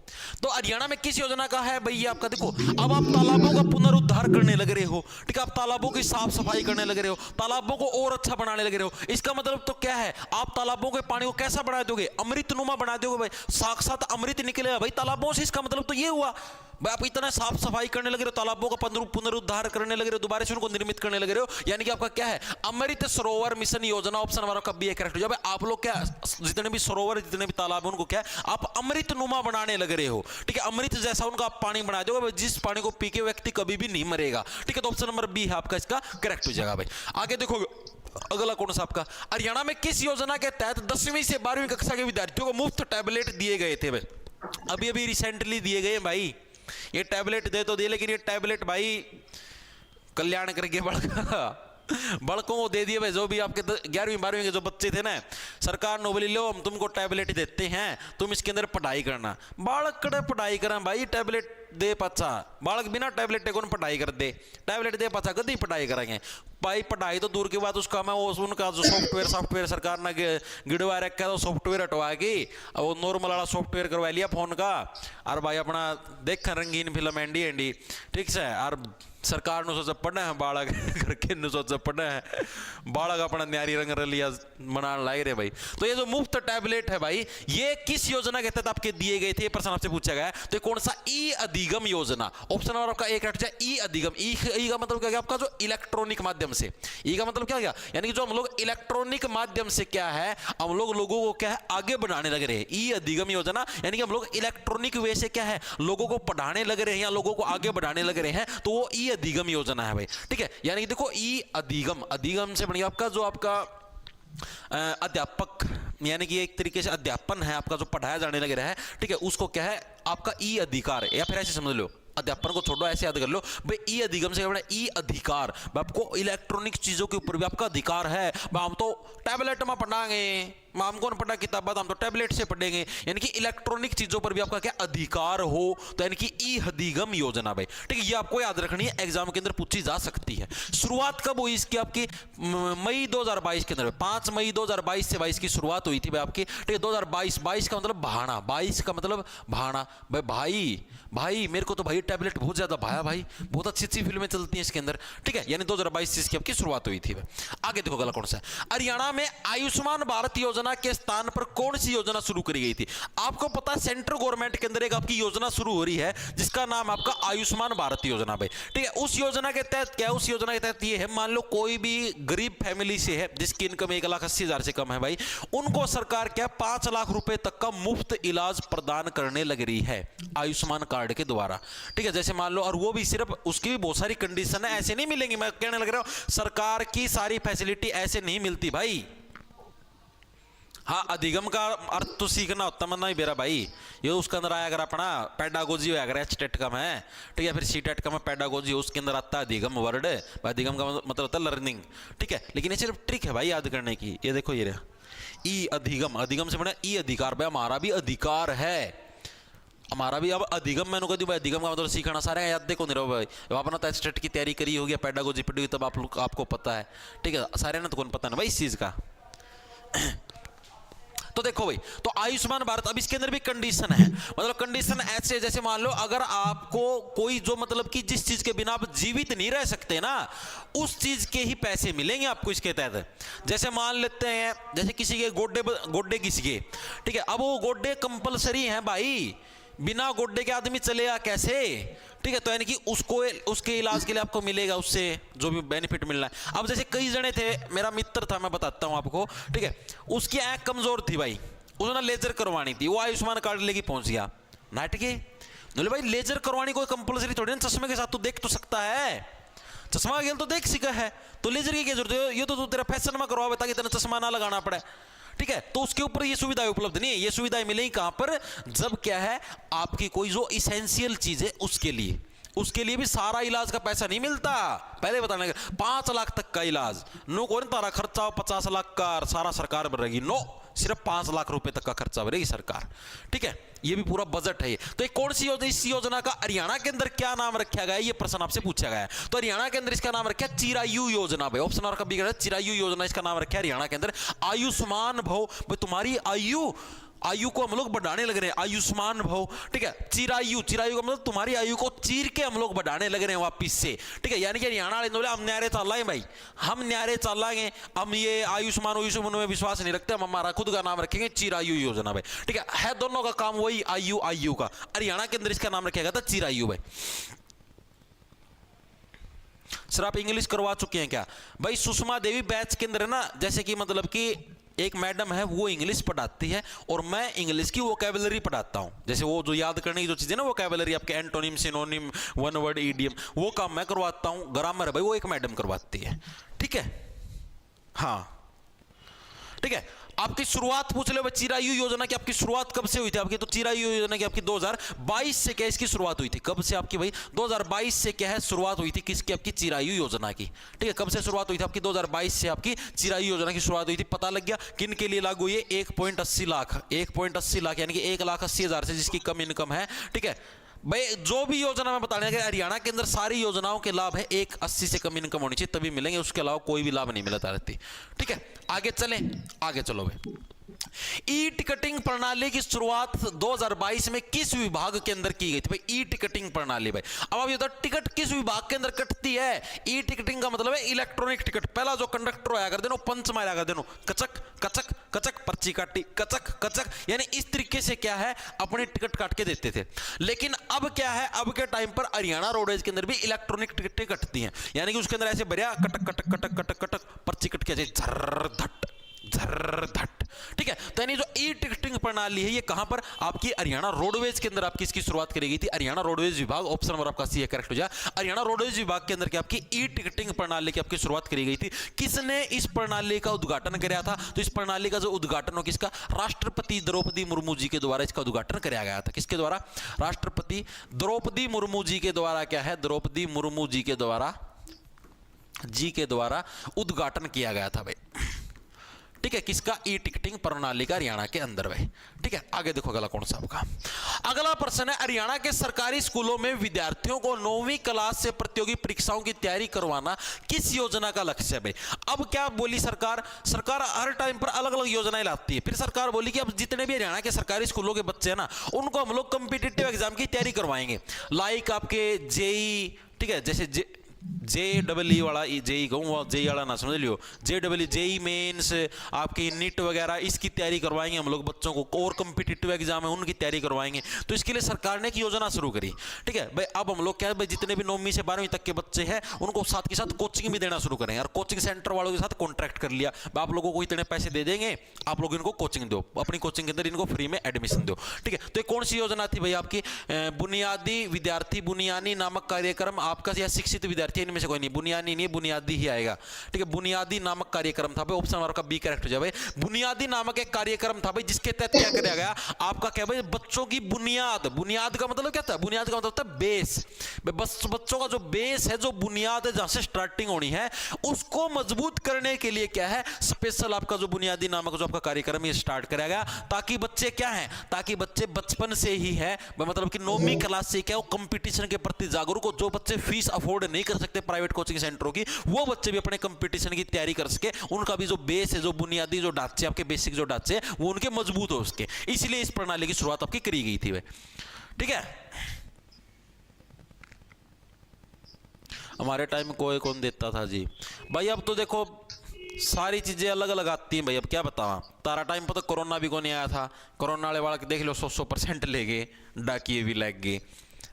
तो हरियाणा में किस योजना का है भाई? ये आपका देखो, अब आप तालाबों का पुनरुद्धार करने लग रहे हो, ठीक है, आप तालाबों की साफ सफाई करने लग रहे हो, तालाबों को और अच्छा बनाने लग रहे हो। इसका मतलब तो क्या है? आप तालाबों के पानी को कैसा बना दोगे? अमृतनुमा बना दोगे भाई, साक्षात अमृत निकलेगा भाई तालाबों से। इसका मतलब तो ये हुआ भाई, आप इतना साफ सफाई करने लग रहे हो, तालाबों का पुनरुद्धार करने लग रहे हो, दोबारा से उनको निर्मित करने लग रहे हो, यानी कि आपका क्या है? अमृत सरोवर मिशन योजना। ऑप्शन हमारा कभी एक करेक्ट हो जाए। आप लोग क्या जितने भी सरोवर, जितने भी तालाब, उनको क्या है? आप अमृतनुमा बनाने लग रहे हो, ठीक है, अमृत जैसा उनका आप पानी बना दोगे, जिस पानी को पी के व्यक्ति कभी भी नहीं मरेगा। ठीक है, तो ऑप्शन नंबर बी है आपका इसका करेक्ट हो जाएगा भाई। आगे देखो अगला कौन सा आपका? हरियाणा में किस योजना के तहत 10वीं से 12वीं कक्षा के विद्यार्थियों को मुफ्त टैबलेट दिए गए थे भाई? अभी अभी रिसेंटली दिए गए भाई। ये टैबलेट दे तो दिए, लेकिन ये टैबलेट भाई कल्याण करके बड़कों को दे दिए भाई। जो भी आपके 11वीं 12वीं के जो बच्चे थे ना, सरकार ने बोली लो हम तुमको टैबलेट देते हैं, तुम इसके अंदर पढ़ाई करना। बालक कड़े पढ़ाई करा भाई, टैबलेट दे पाचा। बालक बिना टैबलेट कौन पढ़ाई कर दे? टैबलेट दे पाचा कभी पढ़ाई करेंगे भाई। पढ़ाई तो दूर की बात, उसका मैं वो उनका जो सॉफ्टवेयर सरकार ने गिड़वा रखा है, तो सॉफ्टवेयर हटवा के वो नॉर्मल वाला सॉफ्टवेयर करवा लिया फोन का, और भाई अपना देख रंगीन फिल्म एंडी ठीक से, और सरकार नु सोच पढ़ना है बालक घर के नु सोच पढ़ना है बालक अपना न्यारी रंग रलिया मनाने लाए रे भाई। तो ये जो मुफ्त टैबलेट है भाई, ये किस योजना के तहत आपके दिए गए थे, प्रश्न आपसे पूछा गया है। तो ये कौन सा, ई अधिगम योजना। ऑप्शन नंबर आपका एक रट जाए, ई अधिगम। ई का मतलब क्या गया आपका, जो इलेक्ट्रॉनिक माध्यम से। ई का मतलब क्या गया, यानी कि जो हम लोग इलेक्ट्रॉनिक माध्यम से क्या है, हम लोग लोगों को क्या है आगे बढ़ाने लग रहे हैं। ई अधिगम योजना यानी कि हम लोग इलेक्ट्रॉनिक वे से क्या है लोगों को पढ़ाने लग रहे हैं या लोगों को आगे बढ़ाने लग रहे हैं, तो वो ई अधिगम योजना है भाई। ठीक है, यानी कि देखो ई अधिगम, अधिगम से बढ़िया आपका जो आपका अध्यापक, यानी कि एक तरीके से अध्यापन है आपका जो पढ़ाया जाने लग रहा है। ठीक है, उसको क्या है आपका ई अधिकार, या फिर ऐसे समझ लो, अध्यापन को छोड़ो ऐसे याद कर लो भाई, ई अधिगम से ई अधिकार, आपको इलेक्ट्रॉनिक चीजों के ऊपर भी आपका अधिकार है। हम तो टैबलेट में पढ़ाएंगे, हम कौन पढ़ा किताब, हम तो टैबलेट से पढ़ेंगे, यानी कि इलेक्ट्रॉनिक चीजों पर भी आपका क्या अधिकार हो, तो यानी कि ई अधिगम योजना भाई। ठीक है, ये आपको याद रखनी है, एग्जाम के अंदर पूछी जा सकती है। शुरुआत कब हुई इसकी, आपकी मई 2022 के अंदर, 5 मई 2022 से 22 की शुरुआत हुई थी भाई आपकी। ठीक है, 2022, 22 का मतलब भाना, 22 का मतलब भाना भाई मेरे को तो भाई टैबलेट बहुत ज्यादा भाया भाई, बहुत अच्छी अच्छी फिल्में चलती हैं इसके अंदर। ठीक है, यानी 2022 से इसकी आपकी शुरुआत हुई थी। आगे देखो गला कौन सा है, हरियाणा में आयुष्मान भारत योजना के स्थान पर कौन सी योजना शुरू करी गई थी। आपको पता है सेंट्रल गवर्नमेंट के अंदर एक आपकी योजना शुरू हो रही है जिसका नाम आपका आयुष्मान भारत योजना भाई। ठीक है, उस योजना के तहत क्या, उस योजना के तहत ये है, मान लो कोई भी गरीब फैमिली से है जिसकी इनकम 1,80,000 से कम है भाई, उनको सरकार क्या 5 लाख रुपए तक का मुफ्त इलाज प्रदान करने लग रही है आयुष्मान कार्ड के द्वारा। ठीक है, जैसे मान लो, और वो भी सिर्फ, उसकी भी बहुत सारी कंडीशन है, ऐसे नहीं मिलेंगी। मैं कहने लग रहा हूं सरकार की सारी फैसिलिटी ऐसे नहीं मिलती भाई। हाँ, अधिगम का अर्थ तो सीखना होता मन नहीं बेरा भाई, ये उसके अंदर आया अगर अपना पेडागोजी होया अगर एचटेट का है, ठीक है, फिर सीटेट का में पेडागोजी, उसके अंदर आता है अधिगम वर्ड। अधिगम का मतलब होता है लर्निंग। ठीक है, लेकिन ये सिर्फ ट्रिक है भाई याद करने की। ये देखो ये ई अधिगम, अधिगम से बना ई अधिकार भाई, हमारा भी अधिकार है, हमारा भी। अब अधिगम मैंने कह दी भाई, अधिगम का मतलब सीखना सारे याद देखो नहीं रहो भाई, आपने तो एचटेट की तैयारी करी होगी, पेडागोजी पढ़ी तब आपको पता है। ठीक है, सारे ने तो कौन पता ना भाई इस चीज का। तो देखो भाई, तो आयुष्मान भारत, अब इसके अंदर भी कंडीशन है, मतलब कंडीशन ऐसे, जैसे मान लो अगर आपको कोई जो मतलब कि जिस चीज के बिना आप जीवित नहीं रह सकते ना, उस चीज के ही पैसे मिलेंगे आपको इसके तहत। जैसे मान लेते हैं, जैसे किसी के गोड्डे किसी के, ठीक है, अब वो गोड्डे कंपलसरी हैं भाई, बिना गोड्डे के आदमी चलेगा कैसे। ठीक है, तो यानी कि उसको, उसके इलाज के लिए आपको मिलेगा उससे जो भी बेनिफिट मिलना है। अब जैसे कई जने थे, मेरा मित्र था, मैं बताता हूं आपको। ठीक है, उसकी आंख कमजोर थी भाई, उसने लेजर करवानी थी, वो आयुष्मान कार्ड लेके पहुंच गया नाटके। बोले भाई लेजर करवानी कोई कंपलसरी थोड़ी ना, चश्मे के साथ तो देख तो सकता है, चश्मा गेल तो देख सिका है, तो लेजर की क्या जरूरत है, ये तो तेरा फैशन में करवाओ ताकि तेरा चश्मा ना लगाना पड़े। ठीक है, तो उसके ऊपर ये सुविधाएं उपलब्ध नहीं है। ये सुविधाएं मिलेंगी कहां पर, जब क्या है आपकी कोई जो इसेंशियल चीज है उसके लिए, उसके लिए भी सारा इलाज का पैसा नहीं मिलता। पहले बताने का 5 लाख तक का इलाज नो, कौन तारा खर्चा 50 लाख का सारा सरकार भरेगी, नो, सिर्फ 5 लाख रुपए तक का खर्चा भरेगी सरकार। ठीक है, ये भी पूरा बजट है ये। तो एक कौन सी योजना, इस योजना का हरियाणा के अंदर क्या नाम रखा गया है, ये प्रश्न आपसे पूछा गया है। तो हरियाणा के अंदर इसका नाम रखा है चिरायु योजना भाई, ऑप्शन और का बी है चिरायु योजना, इसका नाम रखा है हरियाणा के अंदर। आयुष्मान भव भाई, तुम्हारी आयु को हम लोग बढ़ाने लग रहे हैं, आयुष्मान भव। ठीक है, चिरायु, चिरायु का मतलब तुम्हारी आयु को चीर के हम लोग बढ़ाने लग रहे हैं वापिस से। ठीक है, यानी कि हरियाणा वाले बोले हम न्यारे चल रहे भाई, हम न्यारे चल रहे, हम ये आयुष्मान में विश्वास नहीं रखते, हम हमारा खुद का नाम रखेंगे चिरायु योजना भाई। ठीक है, दोनों का काम वही, आयु का। हरियाणा के अंदर इसका नाम रखा गया था चिरायु भाई। सर आप इंग्लिश करवा चुके हैं क्या भाई? सुषमा देवी बैच के अंदर है ना, जैसे कि मतलब कि एक मैडम है वो इंग्लिश पढ़ाती है और मैं इंग्लिश की वोकैबुलरी पढ़ाता हूं। जैसे वो जो याद करने की जो चीजें ना वोकैबुलरी, आपके antonym, synonym, one word idiom, वो काम मैं करवाता हूं। ग्रामर है भाई वो एक मैडम करवाती है। ठीक है, हाँ ठीक है। आपकी शुरुआत पूछ लो चिरायु योजना की, आपकी शुरुआत कब से हुई थी आपकी? तो चिरायु योजना की आपकी 2022 से क्या इसकी शुरुआत हुई थी? कब से आपकी भाई? 2022 से क्या है शुरुआत हुई थी किसकी? आपकी चिरायु योजना की। ठीक है, कब से शुरुआत हुई थी आपकी? 2022 से आपकी चिरायु योजना की शुरुआत हुई थी। पता लग गया किन के लिए लागू हुई है? 1.80 लाख, 1.80 लाख यानी कि 1,80,000 से जिसकी कम इनकम है। ठीक है भाई, जो भी योजना मैं बताने लगा हरियाणा के अंदर सारी योजनाओं के लाभ है 1,80 से कम इनकम होनी चाहिए तभी मिलेंगे, उसके अलावा कोई भी लाभ नहीं मिलता रहती। ठीक है, आगे चले, आगे चलो भाई। ई टिकटिंग प्रणाली की शुरुआत 2022 में किस विभाग के अंदर की गई थी भाई? ई टिकटिंग प्रणाली भाई। अब आप ये बताओ टिकट किस विभाग के अंदर कटती है? ई टिकटिंग का मतलब है इलेक्ट्रॉनिक टिकट। पहला जो कंडक्टर आया कर देनो, पंच मारा कर देनो, कचक कचक कचक, पर्ची काटी, कचक कचक, यानी इस तरीके से क्या है अपने टिकट काट के देते थे। लेकिन अब क्या है, अब के टाइम पर हरियाणा रोडवेज के अंदर भी इलेक्ट्रॉनिक टिकटें कटती हैं, यानी कि उसके अंदर ऐसे भरिया कटक कटक कटक कटक कटक पर्ची कट के झर धट झर धट। ठीक है, तो यानी जो ई टिकटिंग प्रणाली है ये कहां पर आपकी हरियाणा रोडवेज के अंदर आपकी इसकी शुरुआत करी गई थी। हरियाणा रोडवेज विभाग, ऑप्शन नंबर आपका सी है करेक्ट हो जाए। हरियाणा रोडवेज विभाग के अंदर की आपकी ई टिकटिंग प्रणाली की आपकी शुरुआत करी गई थी। किसने इस प्रणाली का उद्घाटन किया था? तो इस प्रणाली का जो उद्घाटन हो किसका? राष्ट्रपति द्रौपदी मुर्मू जी के द्वारा इसका उद्घाटन किया गया था। किसके द्वारा? राष्ट्रपति द्रौपदी मुर्मू जी के द्वारा। क्या है? द्रौपदी मुर्मू जी के द्वारा उद्घाटन किया गया था भाई। ठीक है, किसका? ई टिकटिंग प्रणाली का हरियाणा के अंदर भाई। ठीक है, आगे देखो अगला कौन सा आपका अगला प्रश्न है, हरियाणा के सरकारी स्कूलों में विद्यार्थियों को 9वीं क्लास से प्रतियोगी परीक्षाओं की तैयारी करवाना किस योजना का लक्ष्य है भाई? अब क्या बोली सरकार हर टाइम पर अलग अलग योजनाएं लाती है। फिर सरकार बोली कि अब जितने भी हरियाणा के सरकारी स्कूलों के बच्चे हैं ना, उनको हम लोग कॉम्पिटिटिव एग्जाम की तैयारी करवाएंगे। लाइक आपके जेई, ठीक है, जैसे JEE वाला, जेई कहूँ, जेई वाला ना समझ लियो, जेई मेंस, आपकी नीट वगैरह, इसकी तैयारी करवाएंगे हम लोग बच्चों को। और कॉम्पिटिटिव एग्जाम है उनकी तैयारी करवाएंगे। तो इसके लिए सरकार ने एक योजना शुरू करी। ठीक है भाई, अब हम लोग क्या है भाई, जितने भी 9वीं से 12वीं तक के बच्चे हैं उनको साथ के साथ कोचिंग भी देना शुरू करेंगे। और कोचिंग सेंटर वालों के साथ कॉन्ट्रैक्ट कर लिया, आप लोगों को इतने पैसे दे देंगे, आप लोग इनको कोचिंग दो, अपनी कोचिंग के अंदर इनको फ्री में एडमिशन दो। ठीक है, तो ये कौन सी योजना थी भाई आपकी? बुनियादी विद्यार्थी बुनियादी नामक कार्यक्रम। आपका या शिक्षित विद्यार्थी, इनमें से कोई नहीं, बुनियादी नहीं, बुनियादी ही आएगा। ठीक है, बुनियादी नामक कार्यक्रम था भाई, ऑप्शन नंबर का बी करेक्ट हो जाए भाई। बुनियादी नामक एक कार्यक्रम था भाई, जिसके तहत क्या किया गया आपका? क्या भाई, बच्चों की बुनियाद का मतलब क्या था? बुनियाद का मतलब था बेस। बच्चों का जो बेस है, जो बुनियाद है, जहां से स्टार्टिंग होनी है, उसको मजबूत करने के लिए क्या है, स्पेशल आपका जो बुनियादी नामक जो आपका कार्यक्रम ये स्टार्ट कराया गया, ताकि बच्चे क्या है, ताकि बच्चे बचपन से ही है, मतलब कि 9वीं क्लास से क्या, वो कंपटीशन के प्रति जागरूक हो। जो बच्चे फीस अफोर्ड नहीं कर सकते प्राइवेट कोचिंग सेंटरों की, वो बच्चे भी अपने कंपटीशन की तैयारी कर सके, उनका भी जो बेस है, जो बुनियादी जो ढांचे, आपके बेसिक जो ढांचे, वो उनके मजबूत हो उसके। इसलिए इस प्रणाली की शुरुआत आपकी करी गई थी भाई। ठीक है, हमारे टाइम में कोई कौन देता था जी भाई? अब तो देखो सारी चीजें अलग अलग आती हैं भाई। अब क्या बतावा, तारा टाइम पर तो कोरोना भी कोई नहीं आया था। कोरोना वाले देख लो 100% ले गए, डाकिए भी लग गए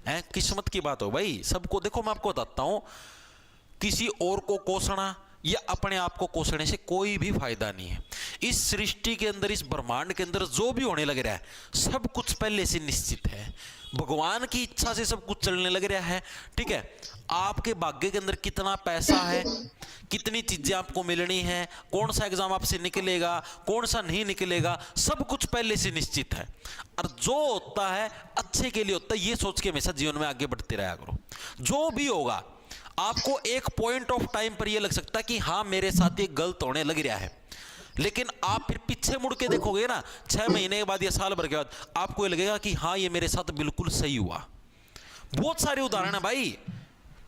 हैं। किस्मत की बात हो भाई सबको। देखो मैं आपको बताता हूं, किसी और को कोसना या अपने आप को कोसने से कोई भी फायदा नहीं है। इस सृष्टि के अंदर, इस ब्रह्मांड के अंदर जो भी होने लग रहा है, सब कुछ पहले से निश्चित है। भगवान की इच्छा से सब कुछ चलने लग रहा है। ठीक है, आपके भाग्य के अंदर कितना पैसा है, कितनी चीजें आपको मिलनी है, कौन सा एग्जाम आपसे निकलेगा, कौन सा नहीं निकलेगा, सब कुछ पहले से निश्चित है। और जो होता है अच्छे के लिए होता है, ये सोच के हमेशा जीवन में आगे बढ़ते रहा करो। जो भी होगा आपको एक पॉइंट ऑफ टाइम पर यह लग सकता है कि हाँ मेरे साथ ये गलत होने लग रहा है, लेकिन आप फिर पीछे मुड़ के देखोगे ना 6 महीने के बाद या साल भर के बाद, आपको ये लगेगा कि हाँ ये मेरे साथ बिल्कुल सही हुआ। बहुत सारे उदाहरण है भाई,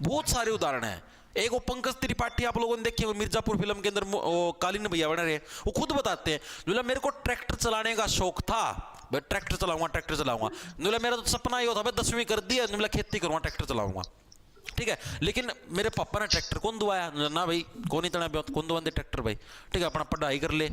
बहुत सारे उदाहरण है। एक वो पंकज त्रिपाठी आप लोगों ने देखे होंगे, मिर्जापुर फिल्म के अंदर वो कालीन भैया बने रहे, वो खुद बताते हैं, बोला मेरे को ट्रैक्टर चलाने का शौक था, मैं ट्रैक्टर चलाऊंगा। मेरा तो सपना ही होता, 10वीं कर दिया, खेती करूंगा, ट्रैक्टर चलाऊंगा। ठीक है, लेकिन मेरे पापा ने ट्रैक्टर कौन दुआया ना भाई, कौन इतना कौन दुआ दे ट्रैक्टर भाई। ठीक है, अपना पढ़ाई कर ले।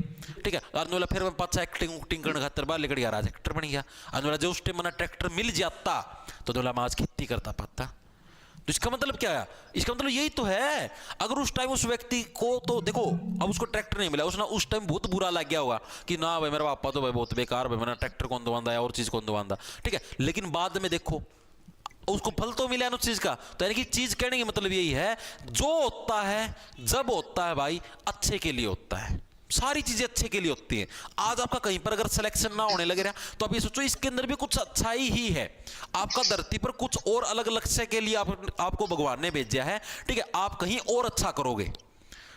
ठीक है, और फिर मैं पाचा एक्टिंग करने खातर बाहर लेकर गया, राज एक्टर बन गया। और जो उस टाइम मैंने ट्रैक्टर मिल जाता तो मैं आज खेती करता पाता। तो इसका मतलब क्या है? इसका मतलब यही तो है, अगर उस टाइम उस व्यक्ति को, तो देखो अब उसको ट्रैक्टर नहीं मिला, उसने उस टाइम बहुत बुरा लग गया होगा कि ना भाई मेरा पापा तो भाई बहुत बेकार, भाई मैंने ट्रैक्टर कौन दबांदा है और चीज कौन दबांदा। ठीक है, लेकिन बाद में देखो उसको फल तो मिला ना उस चीज का। तो यानी कि चीज कहने की मतलब यही है, जो होता है जब होता है भाई अच्छे के लिए होता है, सारी चीजें अच्छे के लिए होती हैं। आज आपका कहीं पर अगर सिलेक्शन ना होने लग रहा तो आप ये सोचो इसके अंदर भी कुछ अच्छाई ही है। आपका धरती पर कुछ और अलग लक्ष्य के लिए आपको भगवान ने भेजा है। ठीक है, आप कहीं और अच्छा करोगे।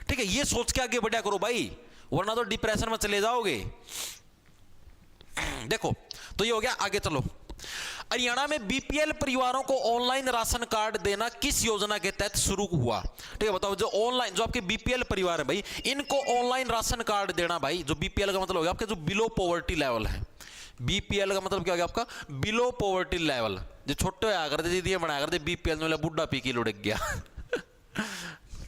ठीक है, ये सोच के आगे बढ़ा करो भाई, वरना तो डिप्रेशन में चले जाओगे। देखो तो ये हो गया, आगे चलो। हरियाणा में बीपीएल परिवारों को ऑनलाइन राशन कार्ड देना किस योजना के तहत शुरू हुआ? ठीक है, बताओ। जो ऑनलाइन, जो आपके बीपीएल परिवार है भाई, इनको ऑनलाइन राशन कार्ड देना भाई, जो बीपीएल का मतलब हो गया आपके जो बिलो पॉवर्टी लेवल है। बीपीएल का मतलब क्या हो गया आपका? Below poverty level. जो छोटे आया करते दीदी बनाया करते बीपीएल में बुढ़ा पी की लुढ़क गया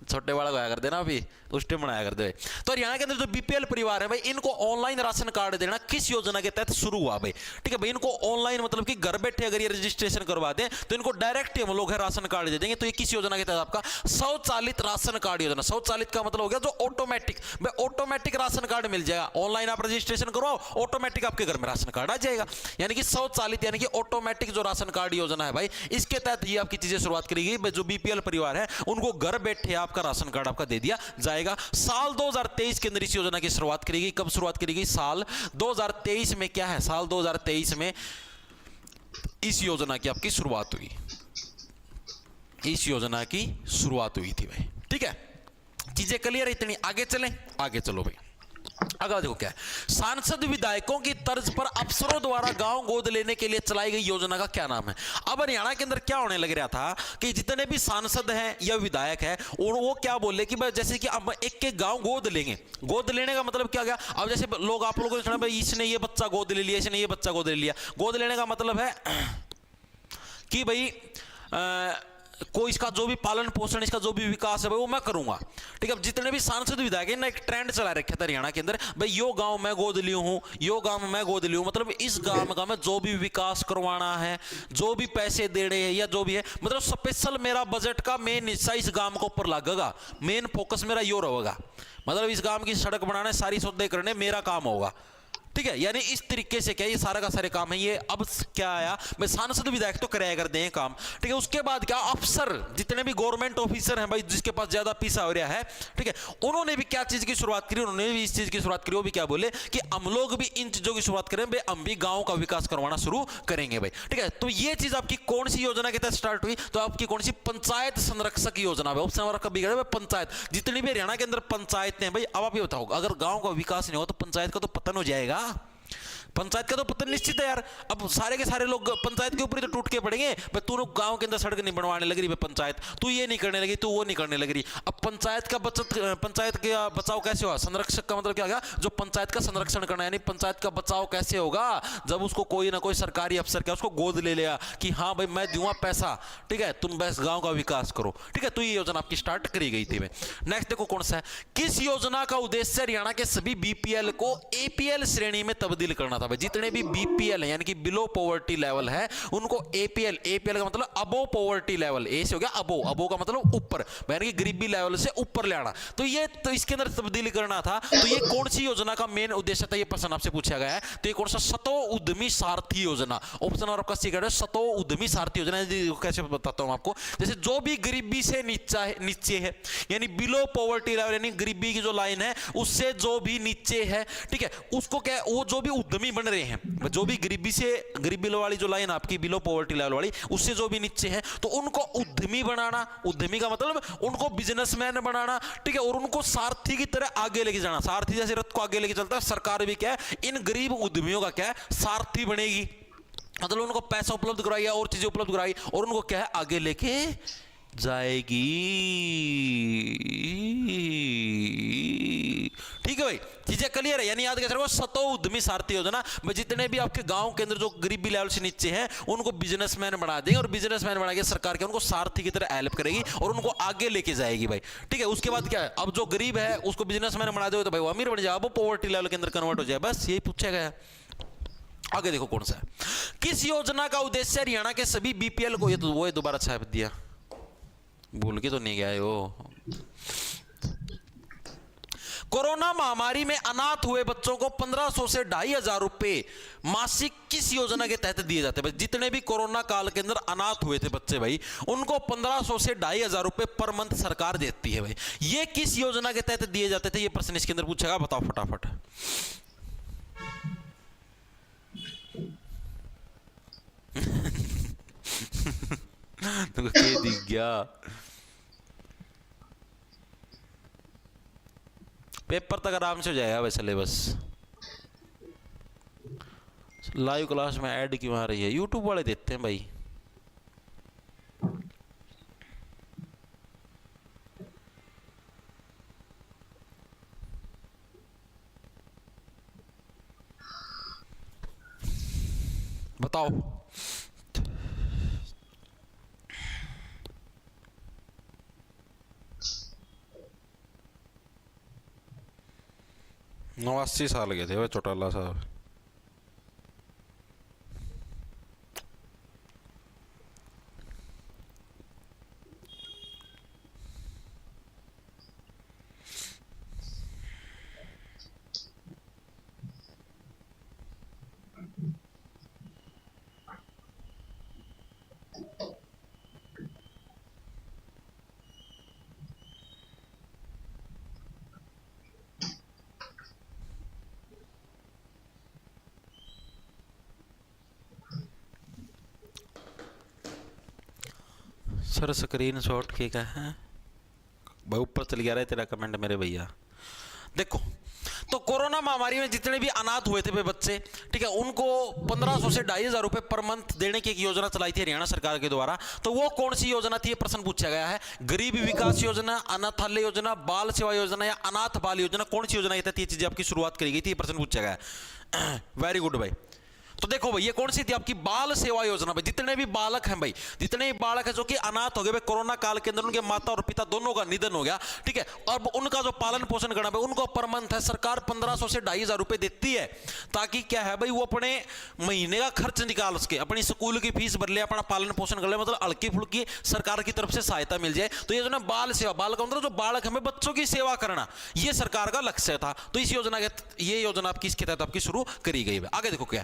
छोटे वाला होया करते ना अभी, उस टाइम बनाया करते। तो हरियाणा के अंदर जो बीपीएल परिवार है भाई, इनको ऑनलाइन राशन कार्ड देना किस योजना के तहत शुरू हुआ भाई? ठीक है भाई, इनको ऑनलाइन मतलब कि घर बैठे अगर ये रजिस्ट्रेशन करवा दें तो इनको डायरेक्ट हम लोग है राशन कार्ड दे देंगे। तो ये किस योजना के तहत? आपका स्वचालित राशन कार्ड योजना। स्वचालित का मतलब हो गया जो ऑटोमेटिक, भाई ऑटोमेटिक राशन कार्ड मिल जाएगा। ऑनलाइन आप रजिस्ट्रेशन करवाओ, ऑटोमेटिक आपके घर में राशन कार्ड आ जाएगा। यानी कि स्वचालित यानी कि ऑटोमेटिक जो राशन कार्ड योजना है भाई, इसके तहत ये आपकी चीजें शुरुआत करेगी। जो बीपीएल परिवार है उनको घर बैठे आपका राशन कार्ड आपका दे दिया जाएगा। साल 2023 के अंदर इस योजना की शुरुआत करेगी। कब शुरुआत करेगी? साल 2023 में। क्या है? साल 2023 में इस योजना की आपकी शुरुआत हुई। इस योजना की शुरुआत हुई थी भाई। ठीक है, चीजें क्लियर है इतनी? आगे चलें, आगे चलो भाई। अगर देखो क्या है, सांसद विधायकों की तर्ज पर अफसरों द्वारा गांव गोद लेने के लिए चलाई गई योजना का क्या नाम है? अब हरियाणा के अंदर क्या होने लग रहा था कि जितने भी सांसद हैं या विधायक हैं वो क्या बोले कि जैसे कि अब एक एक गांव गोद लेंगे। गोद लेने का मतलब क्या गया? अब जैसे लोग, आप लोगों ने सुना भाई इसने ये बच्चा गोद ले लिया, इसने ये बच्चा गोद ले लिया। गोद लेने का मतलब है कि भाई कोई इसका जो भी पालन पोषण, इसका जो भी विकास है भाई वो मैं करूंगा। ठीक है, जितने भी सांसद विधायक है ना, एक ट्रेंड चला रखा था हरियाणा के अंदर, भाई यो गांव मैं गोद लिया हूं, यो गांव मैं गोद लिया हूं। मतलब इस गांव का मैं जो भी विकास करवाना है, जो भी पैसे देने हैं या जो भी है, मतलब स्पेशल मेरा बजट का मेन हिस्सा इस गांव के ऊपर लगेगा। मेन फोकस मेरा यो रहेगा, मतलब इस गांव की सड़क बनाने, सारी सौदे करने मेरा काम होगा। ठीक है, यानी इस तरीके से क्या ये सारा का सारे काम है ये। अब क्या आया, मैं सांसद विधायक तो कराया करते हैं काम। ठीक है, उसके बाद क्या, अफसर जितने भी गवर्नमेंट ऑफिसर हैं भाई, जिसके पास ज्यादा पैसा हो रहा है, ठीक है, उन्होंने भी क्या चीज की शुरुआत करी? उन्होंने भी इस चीज की शुरुआत करी। वो भी क्या बोले कि हम लोग भी इन चीजों की शुरुआत करें भाई, हम भी गांव का विकास करवाना शुरू करेंगे भाई। ठीक है, तो ये चीज आपकी कौन सी योजना के तहत स्टार्ट हुई? तो आपकी कौन सी? पंचायत संरक्षक योजना। ऑप्शन कभी पंचायत, जितनी भी हरियाणा के अंदर पंचायतें हैं भाई, अब आप ये बताओ, अगर गांव का विकास नहीं हो तो पंचायत का तो पतन हो जाएगा। पंचायत का तो पतन निश्चित है यार। अब सारे के सारे लोग पंचायत के ऊपर ही तो टूट के पड़ेंगे भाई। तू गांव के अंदर सड़क नहीं बनवाने लग रही भाई पंचायत, तू ये नहीं करने लगी, तू वो नहीं करने लग रही। अब पंचायत का पंचायत का बचाव कैसे होगा? संरक्षक का मतलब क्या होगा? जो पंचायत का संरक्षण करना, यानी पंचायत का बचाव कैसे होगा? जब उसको कोई ना कोई सरकारी अफसर क्या उसको गोद ले लिया कि हाँ भाई मैं दूंगा पैसा, ठीक है, तुम बस गांव का विकास करो। ठीक है, तो ये योजना आपकी स्टार्ट करी गई थी। नेक्स्ट देखो कौन सा है, किस योजना का उद्देश्य हरियाणा के सभी बीपीएल को एपीएल श्रेणी में तब्दील करना था? जितने भी बीपीएल है यानी कि बिलो पॉवर्टी लेवल है, उनको एपीएल, एपीएल का मतलब अबो पॉवर्टी लेवल, ए से हो गया अबो, अबो का मतलब ऊपर, यानी कि गरीबी लेवल से ऊपर ले आना। तो ये तो इसके अंदर तब्दीली करना था। तो ये कौन सी योजना का मेन उद्देश्य था? ये प्रश्न आपसे पूछा गया है। तो ये कौन सा? सतो उद्यमी सारथी योजना। ऑप्शन और आपका सी है सतो उद्यमी सारथी योजना। कैसे बताता हूं आपको, जैसे जो भी गरीबी से नीचे है, यानी बिलो पॉवर्टी लेवल, यानी गरीबी की जो लाइन है उससे जो भी नीचे है, ठीक है, उसको क्या, वो जो भी उद्यमी बन रहे हैं, जो भी गरीबी से, गरीबी वाली जो लाइन आपकी बिलो पॉवर्टी लेवल वाली, उससे जो भी नीचे है, तो उनको उद्यमी बनाना। उद्यमी का मतलब उनको बिजनेसमैन बनाना। ठीक है, और उनको सारथी की तरह आगे लेके जाना। सारथी जैसे रथ को आगे लेके चलता है, सरकार भी क्या है, इन गरीब उद्यमियों का क्या है, सारथी बनेगी। मतलब उनको पैसा उपलब्ध कराएगी और चीजें उपलब्ध कराएगी और उनको क्या है, आगे लेके जाएगी। ठीक है भाई, चीजें क्लियर है? यानी याद कैसे रखो, सतो उद्यमी सारथी योजना में जितने भी आपके गांव के अंदर जो गरीबी लेवल से नीचे हैं उनको बिजनेसमैन बना देंगे और बिजनेसमैन बना के सरकार के उनको सारथी की तरह हेल्प करेगी और उनको आगे लेके जाएगी भाई। ठीक है, उसके बाद क्या है, अब जो गरीब है उसको बिजनेसमैन बना दो तो भाई वो अमीर बन जाए, वो पॉवर्टी लेवल के अंदर कन्वर्ट हो जाए। बस यही पूछा गया। आगे देखो कौन सा है, किस योजना का उद्देश्य हरियाणा के सभी बीपीएल को, ये तो वो दोबारा छाप दिया, भूल के तो नहीं गया हो। कोरोना महामारी में अनाथ हुए बच्चों को 1500 से 2500 रुपए मासिक किस योजना के तहत दिए जाते हैं? भाई जितने भी कोरोना काल के अंदर अनाथ हुए थे बच्चे भाई, उनको 1500 से 2500 रुपए पर मंथ सरकार देती है भाई। ये किस योजना के तहत दिए जाते थे? ये प्रश्न इसके अंदर पूछेगा, बताओ फटाफट। तुमको क्या दिख गया? पेपर तक आराम से हो जाएगा वैसे सिलेबस। लाइव क्लास में ऐड क्यों आ रही है? यूट्यूब वाले देते हैं भाई। बताओ। नवासी साल के थे वो चौटाला साहब। सर स्क्रीन शॉट ठीक है भाई, ऊपर चल गया रहा है तेरा कमेंट मेरे भैया। देखो, तो कोरोना महामारी में जितने भी अनाथ हुए थे वे बच्चे, ठीक है, उनको 1500 से 2500 रुपए पर मंथ देने की एक योजना चलाई थी हरियाणा सरकार के द्वारा। तो वो कौन सी योजना थी, ये प्रश्न पूछा गया है। गरीब विकास योजना, अनाथालय योजना, बाल सेवा योजना या अनाथ बाल योजना, कौन सी योजना ये चीजें आपकी शुरुआत करी गई थी, ये प्रश्न पूछा गया है। वेरी गुड भाई। तो देखो भाई, ये कौन सी थी आपकी बाल सेवा योजना भाई। जितने भी बालक हैं भाई, जितने भी बालक हैं जो कि अनाथ हो गए भाई, कोरोना काल के अंदर उनके माता और पिता दोनों का निधन हो गया, ठीक है, अब उनका जो पालन पोषण करना भाई, उनको पर मंथ है सरकार 1500 से 2500 रुपए देती है, ताकि क्या है भाई, वो अपने महीने का खर्च निकाल सके, अपनी स्कूल की फीस भर ले, अपना पालन पोषण कर ले, मतलब हल्की फुल्की सरकार की तरफ से सहायता मिल जाए। तो ये जो ना बाल सेवा, बाल का मतलब जो बालक हमें बच्चों की सेवा करना, ये सरकार का लक्ष्य था। तो इस योजना के, ये योजना आपकी इसके तहत आपकी शुरू करी गई है। आगे देखो क्या,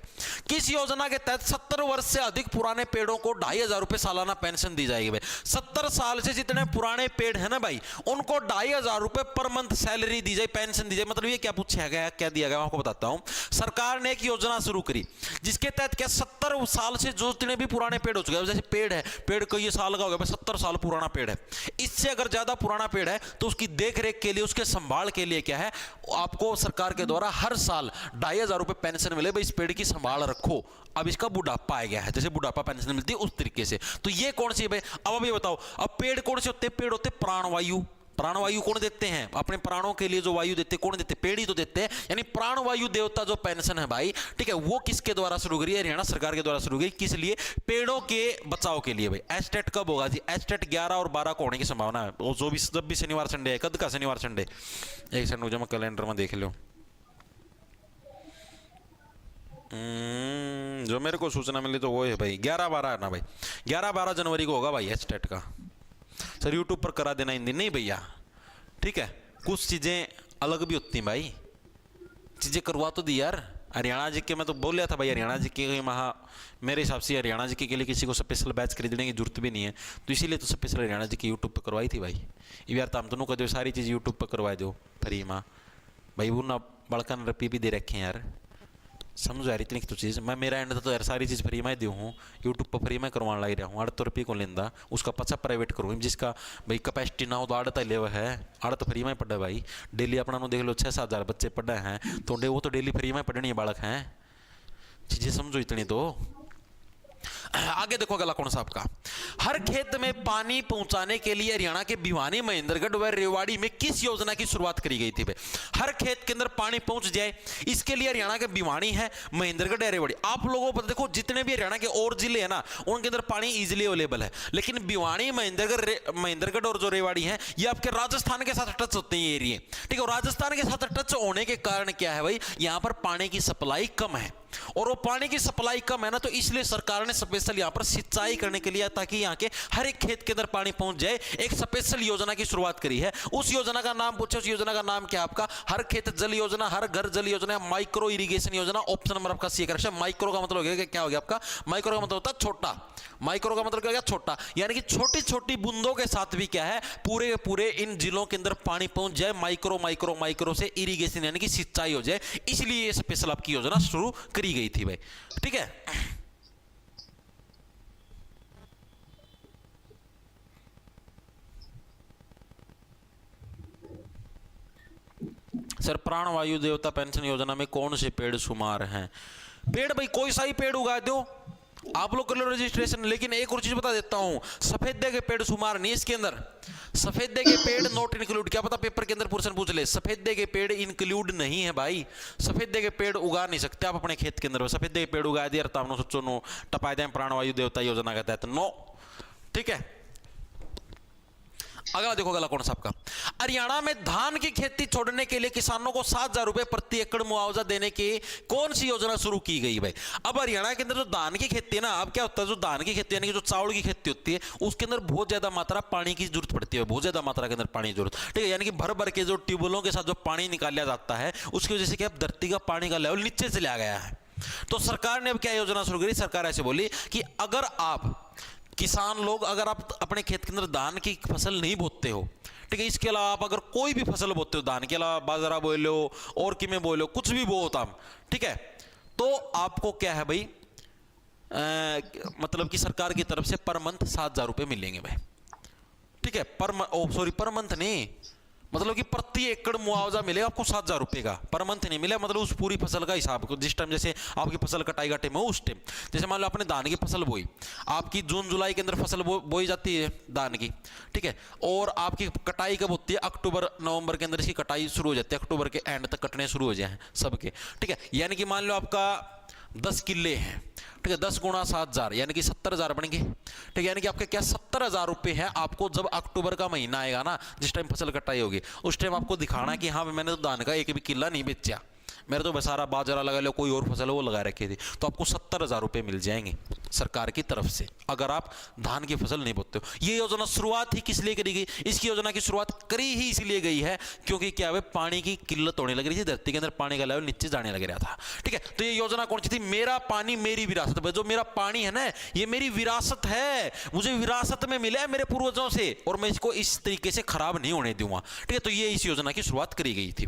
किस योजना के तहत 70 वर्ष से अधिक पुराने पेड़ों को 2500 रुपए सालाना पेंशन दी जाएगी भाई। 70 साल से जितने पुराने पेड़ है ना भाई, उनको 2500 रुपए पर मंथ सैलरी दी जाए, पेंशन दी जाए। मतलब ये क्या पूछा गया, क्या दिया गया, आपको बताता हूं। सरकार ने एक योजना शुरू करी जिसके तहत क्या 70 साल से जो जितने भी पुराने पेड़ हो चुके हैं, जैसे पेड़ है, पेड़ कई साल का हो गया, 70 साल पुराना पेड़ है, इससे अगर ज्यादा पुराना पेड़ है तो उसकी देखरेख के लिए, उसके संभाल के लिए क्या है, आपको सरकार के द्वारा हर साल 2500 रुपए पेंशन मिले भाई, इस पेड़ की संभाल रखो। अब इसका बुढ़ापा आ गया है, जैसे बुढ़ापा पेंशन मिलती है उस तरीके से। तो ये कौन सी है भाई, अब अभी बताओ, अब पेड़ कौन से होते हैं, पेड़ होते हैं प्राणवायु। प्राणवायु कौन देते हैं, अपने प्राणों के लिए जो वायु देते हैं, कौन देते हैं, पेड़ ही तो देते हैं। यानी प्राणवायु देवता जो पेंशन है भाई, ठीक है, वो किसके द्वारा शुरू करी है, हरियाणा सरकार के द्वारा शुरू करी। किस लिए, पेड़ों के बचाव के लिए भाई। एस्टेट कब होगा जी, एस्टेट 11 और 12 को होने की संभावना है, और जो भी जब भी शनिवार संडे है, कद का शनिवार संडे, एक सेकंड मैं कैलेंडर में देख लो। जो मेरे को सूचना मिली तो वो है भाई 11-12 है ना भाई, 11-12 जनवरी को होगा भाई एस्टेट का। सर यूट्यूब पर करा देना हिंदी नहीं भैया, ठीक है, कुछ चीजें अलग भी होती हैं भाई, चीजें करवा तो दी यार। हरियाणा जी के मैं तो बोल रहा था भाई, हरियाणा जी के महा, मेरे हिसाब से हरियाणा जी के लिए किसी को स्पेशल बैच खरीदने की जरूरत भी नहीं है, तो इसीलिए तो स्पेशल हरियाणा जी की यूट्यूब पर करवाई थी भाई। यार तो हम दोनों को जो सारी चीज़ यूट्यूब पर करवा दो फ्री माँ भाई, वो ना बड़का रपी भी दे रखे हैं यार, समझो यार इतनी तो चीज़। मैं मेरा एंड तो यार सारी चीज़ फ्री में दूँ हूँ, यूट्यूब पर फ्री में करवाने लग रहा हूँ। 8 रुपये को लेंदा, उसका पचा प्राइवेट करूँ, जिसका भाई कैपेसिटी ना हो तो 8 लेव है, 8 फ्री में पढ़ा भाई। डेली अपना देख लो 6-7 हज़ार बच्चे पढ़े हैं, तो वो तो डेली फ्री में पढ़नी बालक हैं, चीज़ें समझो इतनी तो। आगे देखो अगला कौन सा आपका, हर खेत में पानी पहुंचाने के लिए हरियाणा के भिवानी, महेंद्रगढ़ व रेवाड़ी में किस योजना की शुरुआत करी गई थी भाई। हर खेत के अंदर पानी पहुंच जाए, इसके लिए हरियाणा के भिवानी है, महेंद्रगढ़ है, रेवाड़ी। आप लोगों को देखो जितने भी हरियाणा के और जिले हैं ना, उनके अंदर पानी इजिली अवेलेबल है, लेकिन भिवानी, महेंद्रगढ़ और जो रेवाड़ी है, ये आपके राजस्थान के साथ टच होते हैं एरिए, ठीक है। और राजस्थान के साथ टच होने के कारण क्या है भाई, यहाँ पर पानी की सप्लाई कम है, और वो पानी की सप्लाई कम है ना, तो इसलिए सरकार ने स्पेशल यहाँ पर सिंचाई करने के लिए, ताकि यहाँ के हर एक खेत के अंदर पानी पहुंच जाए, एक स्पेशल योजना की शुरुआत करी है। उस योजना का नाम पूछे, उस योजना का नाम क्या आपका, हर खेत जल योजना, हर घर जल योजना, माइक्रो इरिगेशन योजना। ऑप्शन नंबर आपका सी करेक्शन। माइक्रो का मतलब हो गया, क्या हो गया आपका, माइक्रो का मतलब होता है छोटा, माइक्रो का मतलब क्या हो गया, छोटा, यानी कि छोटी छोटी बूंदों के साथ भी क्या है, पूरे पूरे इन जिलों के अंदर पानी पहुंच जाए, माइक्रो माइक्रो माइक्रो से इरिगेशन यानी कि सिंचाई हो जाए, इसलिए ये स्पेशल आपकी योजना शुरू करी गई थी भाई, ठीक है। सर प्राणवायु देवता पेंशन योजना में कौन से पेड़ शुमार हैं, पेड़ भाई कोई सा ही पेड़ उगा दो, आप लोग कर लो रजिस्ट्रेशन। लेकिन एक और चीज बता देता हूं, सफेदे के पेड़ शुमार नहीं इसके अंदर, सफेदे के पेड़ नॉट इंक्लूड। क्या पता पेपर के अंदर क्वेश्चन पूछ ले, सफेदे के पेड़ इंक्लूड नहीं है भाई, सफेदे के पेड़ उगा नहीं सकते आप अपने खेत के अंदर। सफेदे के पेड़ उगा दिया तावनो सच्चो नो टपाए दें प्राणवायु देवता योजना के तहत, नो, ठीक है। अगला देखो, अगला कौन सा आपका, हरियाणा में धान की खेती छोड़ने के लिए किसानों को 7,000 रुपए प्रति एकड़ मुआवजा देने की कौन सी योजना शुरू की गई भाई। अब हरियाणा के अंदर जो धान की खेती है ना, अब क्या होता है, जो धान की खेती यानी कि जो चावल की खेती होती है, उसके अंदर बहुत ज्यादा मात्रा पानी की जरूरत पड़ती है, बहुत ज्यादा मात्रा के अंदर पानी की जरूरत, ठीक है। यानी कि भर भर के जो ट्यूबवेलों के साथ जो पानी निकाला जाता है, उसकी वजह से क्या धरती का पानी का लेवल नीचे चला गया है। तो सरकार ने अब क्या योजना शुरू करी, सरकार ऐसे बोली कि अगर आप किसान लोग, अगर आप अपने खेत के अंदर धान की फसल नहीं बोते हो, ठीक है, इसके अलावा आप अगर कोई भी फसल बोते हो, धान के अलावा बाजरा बोए लो और कि में बोए लो, कुछ भी बो होता, ठीक है, तो आपको क्या है भाई, मतलब कि सरकार की तरफ से पर मंथ 7,000 रुपए मिलेंगे भाई, ठीक है। पर मंथ नहीं, मतलब कि प्रति एकड़ मुआवजा मिलेगा आपको 7,000 रुपए का, पर मंथ नहीं मिलेगा, मतलब उस पूरी फसल का हिसाब को, जिस टाइम जैसे आपकी फसल कटाई का टाइम हो उस टाइम, जैसे मान लो आपने धान की फसल बोई, आपकी जून जुलाई के अंदर फसल बोई जाती है धान की, ठीक है, और आपकी कटाई कब होती है, अक्टूबर नवंबर के अंदर इसकी कटाई शुरू हो जाती है, अक्टूबर के एंड तक कटने शुरू हो जाए सबके, ठीक है। यानी कि मान लो आपका 10 किले हैं, ठीक है, 10 गुणा 7,000 यानी कि 70,000 बनेंगे, ठीक है। यानी कि आपके क्या 70,000 रुपए हैं, आपको जब अक्टूबर का महीना आएगा ना, जिस टाइम फसल कटाई होगी, उस टाइम आपको दिखाना कि हाँ मैंने तो धान का एक भी किला नहीं बेचा, मेरे तो सारा बाजरा लगा लो, कोई और फसल वो लगा रखी थी, तो आपको 70,000 रुपए मिल जाएंगे सरकार की तरफ से, अगर आप धान की फसल नहीं बोते हो। ये योजना शुरुआत ही किस लिए करी गई, इसकी योजना की शुरुआत करी ही इसलिए गई है क्योंकि क्या है, पानी की किल्लत होने लग रही थी, धरती के अंदर पानी का लेवल नीचे जाने लग रहा था, ठीक है। तो ये योजना कौन सी थी, मेरा पानी मेरी विरासत। जो मेरा पानी है ना, ये मेरी विरासत है, मुझे विरासत में मिला है मेरे पूर्वजों से, और मैं इसको इस तरीके से खराब नहीं होने दूंगा, ठीक है। तो ये इस योजना की शुरुआत करी गई थी।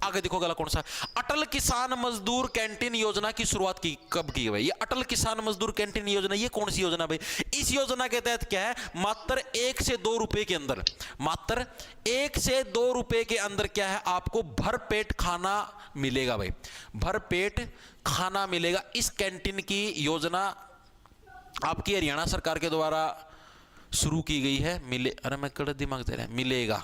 आगे देखो अगला कौन सा, अटल किसान मजदूर कैंटीन योजना की शुरुआत की कब की भाई। ये अटल किसान मजदूर कैंटीन योजना, ये कौन सी योजना भाई, इस योजना के तहत क्या है, मात्र 1 से 2 रुपए के अंदर, मात्र 1 से 2 रुपए के अंदर क्या है, आपको भरपेट खाना मिलेगा भाई, भरपेट खाना मिलेगा। इस कैंटीन की योजना आपकी हरियाणा सरकार के द्वारा शुरू की गई है। मिले, अरे मैं कड़ा दिमाग दे रहा है, मिलेगा,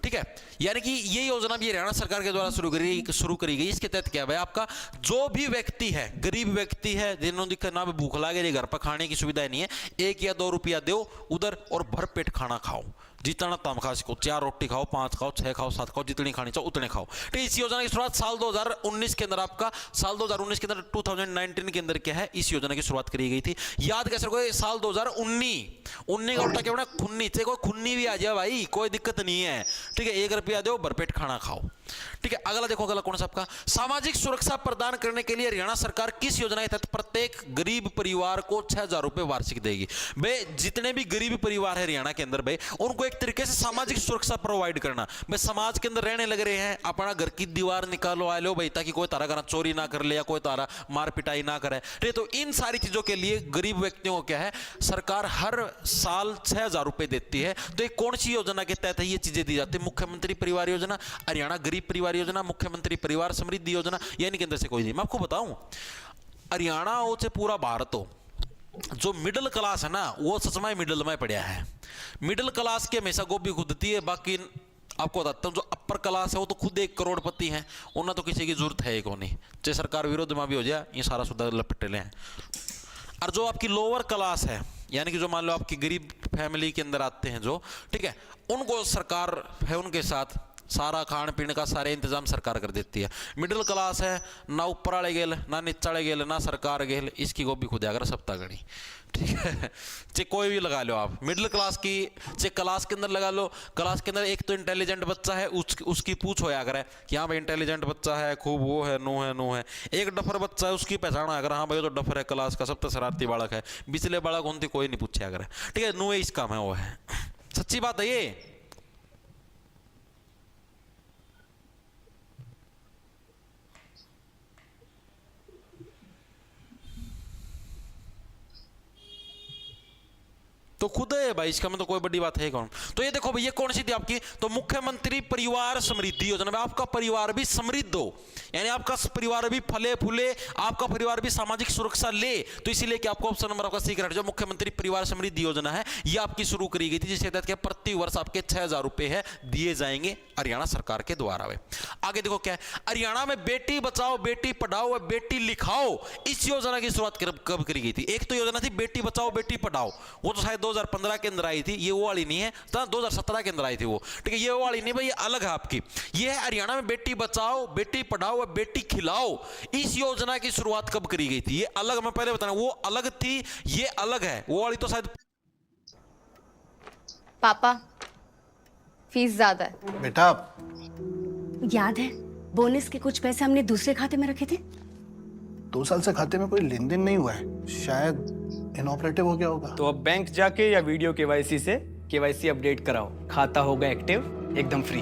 ठीक है। यानी कि ये योजना भी हरियाणा सरकार के द्वारा शुरू करी गई। इसके तहत क्या है भाई, आपका जो भी व्यक्ति है, गरीब व्यक्ति है, जिन्होंने ना भूख लगे, घर पर खाने की सुविधा नहीं है, 1 या 2 रुपया दो उधर और भरपेट खाना खाओ, जितना तम खा सको, 4 रोटी खाओ, 5 खाओ, 6 खाओ, 7 खाओ, जितनी खानी चाहो उतने खाओ, ठीक। इस योजना की शुरुआत साल 2019 के अंदर, आपका साल 2019 के अंदर 2019 के अंदर क्या है, इस योजना की शुरुआत करी गई थी। याद कैसे रखोगे, साल 2019 का उल्टा क्या होना, खुन्नी, चाहे कोई खुन्नी भी आ जाए भाई, कोई दिक्कत नहीं है, ठीक है। 1 रुपया दो, भरपेट खाना खाओ, ठीक है। अगला देखो, अगला कौन सा आपका, सामाजिक सुरक्षा प्रदान करने के लिए हरियाणा सरकार किस योजना के तहत प्रत्येक गरीब परिवार को 6,000 रुपए वार्षिक देगी भाई। जितने भी गरीब परिवार है हरियाणा के अंदर भाई, उनको एक तरीके से सामाजिक सुरक्षा प्रोवाइड करना भाई। समाज के अंदर रहने लग रहे हैं, अपना घर की दीवार निकालो आ लो भाई, ताकि कोई तारा घर चोरी ना कर ले या कोई तारा मार पिटाई ना करे, ठीक। तो इन सारी चीजों के लिए गरीब व्यक्तियों को क्या है, सरकार हर साल 6,000 रुपए देती है। तो एक कौन सी योजना के तहत ये चीजें दी जाती है, मुख्यमंत्री परिवार योजना, हरियाणा गरीब परिवार योजना, मुख्यमंत्री परिवार समृद्धि योजना, यानी केंद्र से कोई नहीं। मैं आपको बताऊं, हरियाणा हो चाहे पूरा भारत हो, जो मिडिल क्लास है ना, वो सच में मिडिल में पड़ा है। मिडिल क्लास की हमेशा गोभी खुदती है, बाकी आपको बताता हूँ, जो अपर क्लास है वो तो खुद एक करोड़पति है, उन्हें तो किसी की जरूरत है ही को नहीं, चाहे सरकार विरोध में भी हो जाए, ये सारा सुधार लपेटे ले हैं। और जो आपकी लोअर क्लास है, यानी कि जो मान लो आपकी गरीब फैमिली के अंदर आते हैं जो, ठीक है, उनको सरकार है उनके साथ सारा खान पीने का सारे इंतजाम सरकार कर देती है। मिडिल क्लास है ना, ऊपर वाले गेल ना नीचे वाले गेल ना सरकार गेल, इसकी गोभी खुद अगर सप्ताह गणी, ठीक है। चाहे कोई भी लगा लो आप, मिडिल क्लास की, चाहे क्लास के अंदर लगा लो, क्लास के अंदर एक तो इंटेलिजेंट बच्चा है, उसकी पूछ होया करे कि हाँ भाई इंटेलिजेंट बच्चा है, खूब वो है, नो है, नो है। एक डफर बच्चा है, उसकी पहचान अगर हाँ भाई तो डफर है, क्लास का सबसे शरारती बालक है, बिचले बालक होती कोई नहीं पूछे अगर, ठीक है, नो है इस काम है, वो है, सच्ची बात है ये। तो खुद है भाई, इसका मतलब कोई बड़ी बात है कौन। तो ये देखो भाई, ये कौन सी थी आपकी, तो मुख्यमंत्री परिवार समृद्धि योजना में आपका परिवार भी समृद्ध हो, यानी आपका परिवार भी फले फूले, आपका परिवार भी सामाजिक सुरक्षा ले, तो इसीलिए कि आपको ऑप्शन नंबर आपका सी करेक्ट, जो मुख्यमंत्री परिवार समृद्धि योजना है ये आपकी शुरू करी गई थी, जिसके तहत क्या प्रति वर्ष आपके 6,000 रुपए है दिए जाएंगे हरियाणा सरकार के द्वारा। आगे देखो क्या है, हरियाणा में बेटी बचाओ बेटी पढ़ाओ व बेटी लिखाओ, इस योजना की शुरुआत कब करी गई थी। एक तो योजना थी बेटी बचाओ बेटी पढ़ाओ, वो तो शायद 2015 के अंदर आई थी, ये वो वाली नहीं है, 2017 के अंदर आई थी वो, ठीक है, ये वो वाली नहीं भाई, ये अलग है आपकी। ये है हरियाणा में बेटी बचाओ बेटी पढ़ाओ व बेटी खिलाओ, इस योजना की शुरुआत कब करी गई थी। ये अलग, मैं पहले बताना, वो अलग थी, ये अलग है, वो वाली तो शायद। पापा फीस ज्यादा है। बेटा याद है बोनस के कुछ पैसे हमने दूसरे खाते में रखे थे। 2 साल से खाते में कोई लेन देन नहीं हुआ है, शायद इनऑपरेटिव हो गया होगा। तो अब बैंक जाके या वीडियो केवाईसी से केवाईसी अपडेट कराओ, खाता होगा एक्टिव एकदम फ्री।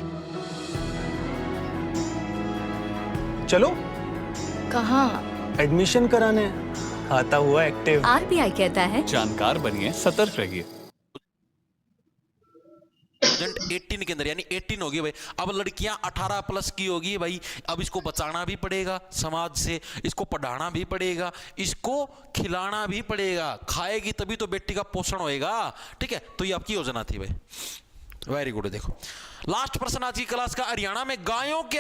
चलो कहाँ? एडमिशन कराने, खाता हुआ एक्टिव। आरबीआई कहता है जानकार बनिए, सतर्क रहिए। 18 के अंदर, यानी 18 होगी भाई। अब लड़कियां 18 प्लस की होगी भाई, अब इसको बचाना भी पड़ेगा समाज से, इसको पढ़ाना भी पड़ेगा, इसको खिलाना भी पड़ेगा, खाएगी तभी तो बेटी का पोषण होएगा, ठीक है। तो ये आपकी योजना थी भाई, वेरी गुड। देखो लास्ट प्रश्न आज की क्लास का, हरियाणा में गायों के